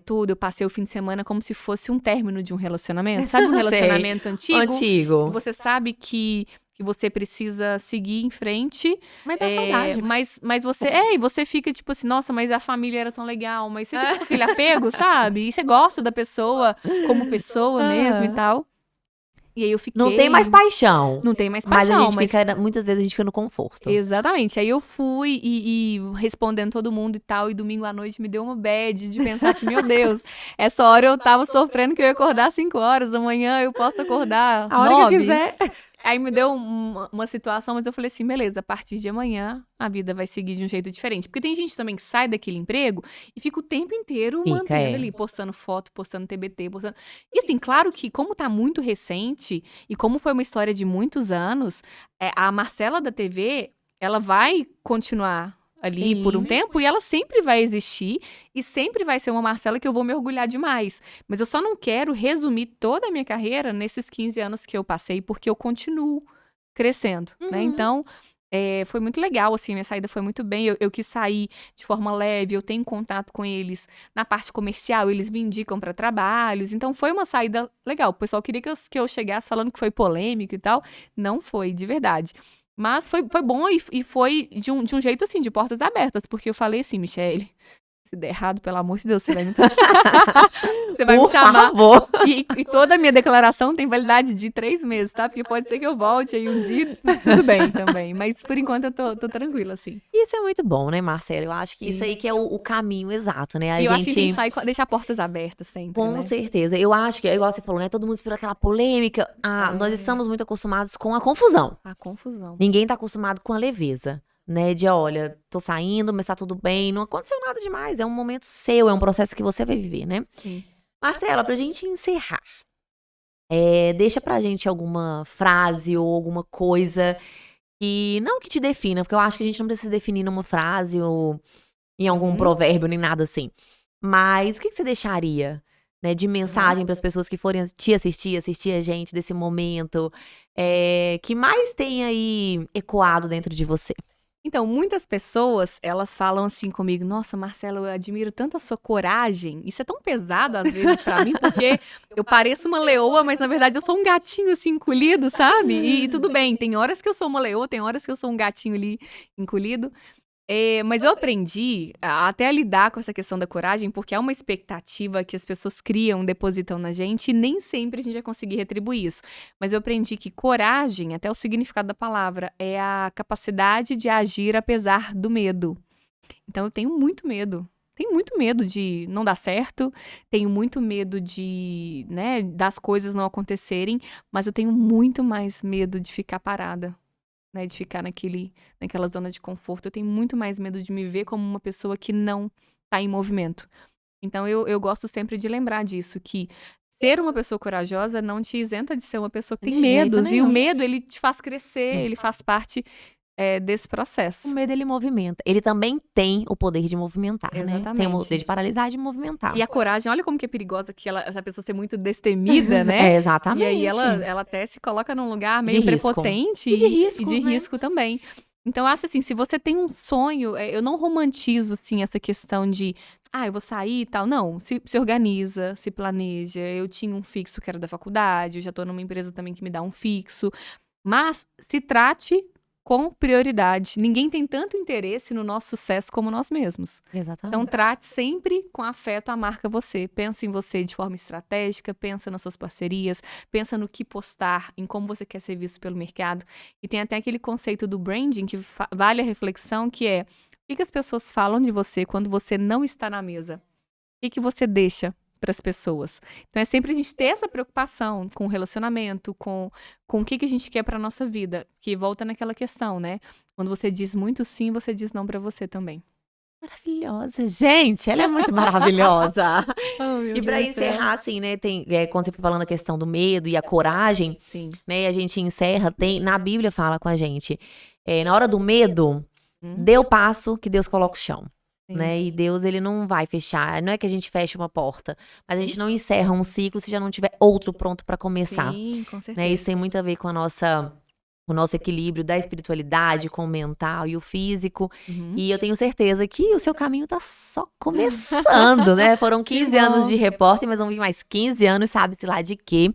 tudo. Eu passei o fim de semana como se fosse um término de um relacionamento. Sabe um Sei. relacionamento antigo? Antigo. Você sabe que você precisa seguir em frente. Mas dá saudade. Mas você. E você fica tipo assim, nossa, mas a família era tão legal. Mas você fica com aquele apego, sabe? E você gosta da pessoa como pessoa mesmo e tal. E aí eu fiquei. Não tem mais paixão. Não tem mais Mas paixão, a gente fica, muitas vezes a gente fica no conforto. Exatamente. Aí eu fui e respondendo todo mundo e tal. E domingo à noite me deu uma bad de pensar assim, meu Deus, essa hora eu tava sofrendo que eu ia acordar às 5 horas. Amanhã eu posso acordar A hora 9. que eu quiser. Aí me deu uma situação, mas eu falei assim, beleza, a partir de amanhã a vida vai seguir de um jeito diferente. Porque tem gente também que sai daquele emprego e fica o tempo inteiro mantendo ali, postando foto, postando TBT, postando... E assim, claro que como tá muito recente e como foi uma história de muitos anos, a Marcela da TV, ela vai continuar ali por um tempo e ela sempre vai existir e sempre vai ser uma Marcela que eu vou me orgulhar demais. Mas eu só não quero resumir toda a minha carreira nesses 15 anos que eu passei, porque eu continuo crescendo, né? Então, foi muito legal, assim, minha saída foi muito bem. Eu quis sair de forma leve, eu tenho contato com eles na parte comercial, eles me indicam para trabalhos. Então, foi uma saída legal. O pessoal queria que eu chegasse falando que foi polêmico e tal. Não foi, de verdade. Mas foi bom e foi de um jeito, assim, de portas abertas. Porque eu falei assim, Michele, se der errado, pelo amor de Deus, você vai me você vai me chamar. E toda a minha declaração tem validade de 3 meses, tá? Porque pode ser que eu volte aí um dia, tudo bem também. Mas por enquanto eu tô tranquila, assim. Isso é muito bom, né, Marcela? Eu acho que isso aí que é o caminho exato, né? Eu acho que tem que sair, deixar portas abertas sempre, Com certeza. Eu acho que, igual você falou, né? Todo mundo espera aquela polêmica. Nós estamos muito acostumados com a confusão. A confusão. Ninguém tá acostumado com a leveza, né? De, olha, tô saindo, mas tá tudo bem. Não aconteceu nada demais. É um momento seu, é um processo que você vai viver, né? Sim. Marcela, pra gente encerrar, deixa pra gente alguma frase ou alguma coisa que não que te defina, porque eu acho que a gente não precisa definir numa frase ou em algum provérbio nem nada assim. Mas o que você deixaria, né, de mensagem para as pessoas que forem te assistir a gente desse momento, que mais tem aí ecoado dentro de você? Então, muitas pessoas, elas falam assim comigo: nossa, Marcela, eu admiro tanto a sua coragem. Isso é tão pesado às vezes pra mim, porque eu pareço uma leoa, mas na verdade eu sou um gatinho assim encolhido, sabe? E tudo bem, tem horas que eu sou uma leoa, tem horas que eu sou um gatinho ali encolhido. Mas eu aprendi até a lidar com essa questão da coragem, porque é uma expectativa que as pessoas criam, depositam na gente, e nem sempre a gente vai conseguir retribuir isso. Mas eu aprendi que coragem, até o significado da palavra, é a capacidade de agir apesar do medo. Então eu tenho muito medo. Tenho muito medo de não dar certo, tenho muito medo de, né, das coisas não acontecerem, mas eu tenho muito mais medo de ficar parada. Né, de ficar naquela zona de conforto. Eu tenho muito mais medo de me ver como uma pessoa que não tá em movimento. Então, eu gosto sempre de lembrar disso, que ser uma pessoa corajosa não te isenta de ser uma pessoa que tem De jeito medos. E nenhum. o medo, ele te faz crescer, ele faz parte desse O processo. medo, ele movimenta. Ele também tem o poder de movimentar, né? Tem o Exatamente. poder de paralisar e de movimentar. E a coragem, olha como que é perigosa que essa pessoa ser muito destemida, né? Exatamente. E aí ela até se coloca num lugar meio De risco. prepotente. E de riscos, e de né? risco também. Então, eu acho assim, se você tem um sonho, eu não romantizo, assim, essa questão de, eu vou sair e tal. Não, se organiza, se planeja. Eu tinha um fixo que era da faculdade, eu já tô numa empresa também que me dá um fixo. Mas se trate com prioridade. Ninguém tem tanto interesse no nosso sucesso como nós mesmos. Exatamente. Então, trate sempre com afeto a marca você. Pensa em você de forma estratégica, pensa nas suas parcerias, pensa no que postar, em como você quer ser visto pelo mercado. E tem até aquele conceito do branding que vale a reflexão, que é o que as pessoas falam de você quando você não está na mesa? O que você deixa para as pessoas? Então, é sempre a gente ter essa preocupação com o relacionamento, com o que a gente quer para nossa vida, que volta naquela questão, né? Quando você diz muito sim, você diz não para você também. Maravilhosa, gente, ela é muito maravilhosa. Oh, meu E pra Deus do céu. encerrar, assim, né, quando você foi falando a questão do medo e a coragem, Sim. né, a gente encerra, na Bíblia fala com a gente, na hora do medo, dê o passo que Deus coloca o chão. Sim. Né? E Deus, ele não vai fechar. Não é que a gente feche uma porta, mas a gente não encerra um ciclo se já não tiver outro pronto pra começar. Sim, com certeza. Né? Isso tem muito a ver com o nosso equilíbrio da espiritualidade, com o mental e o físico. E eu tenho certeza que o seu caminho tá só começando, né? Foram 15 anos de repórter, mas vão vir mais 15 anos, sabe-se lá de quê.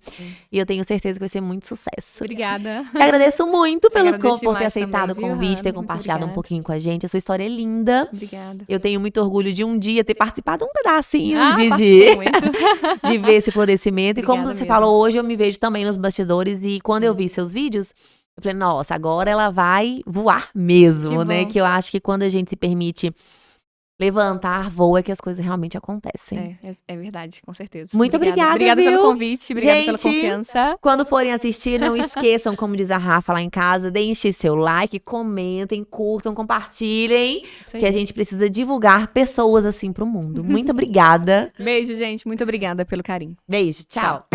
E eu tenho certeza que vai ser muito sucesso. Obrigada. Eu agradeço muito por Agradeço ter demais aceitado também, o viu, convite, ter Hannah? Muito compartilhado um obrigada. pouquinho com a gente. A sua história é linda. Obrigada. Eu tenho muito orgulho de um dia ter participado um pedacinho participei muito. de ver esse florescimento. E como Obrigada você mesmo. falou, hoje eu me vejo também nos bastidores. E quando eu vi seus vídeos, eu falei, nossa, agora ela vai voar mesmo, Que né? bom. Que eu acho que quando a gente se permite levantar, voa, é que as coisas realmente acontecem. É verdade, com certeza. Muito obrigada, Obrigada viu? pelo convite, obrigada pela Gente, confiança. Quando forem assistir, não esqueçam, como diz a Rafa lá em casa, deixem seu like, comentem, curtam, compartilhem, Isso aí. que a gente precisa divulgar pessoas assim pro mundo. Muito obrigada. Beijo, gente. Muito obrigada pelo carinho. Beijo, tchau.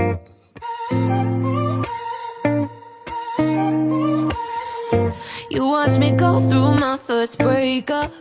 You watched me go through my first breakup.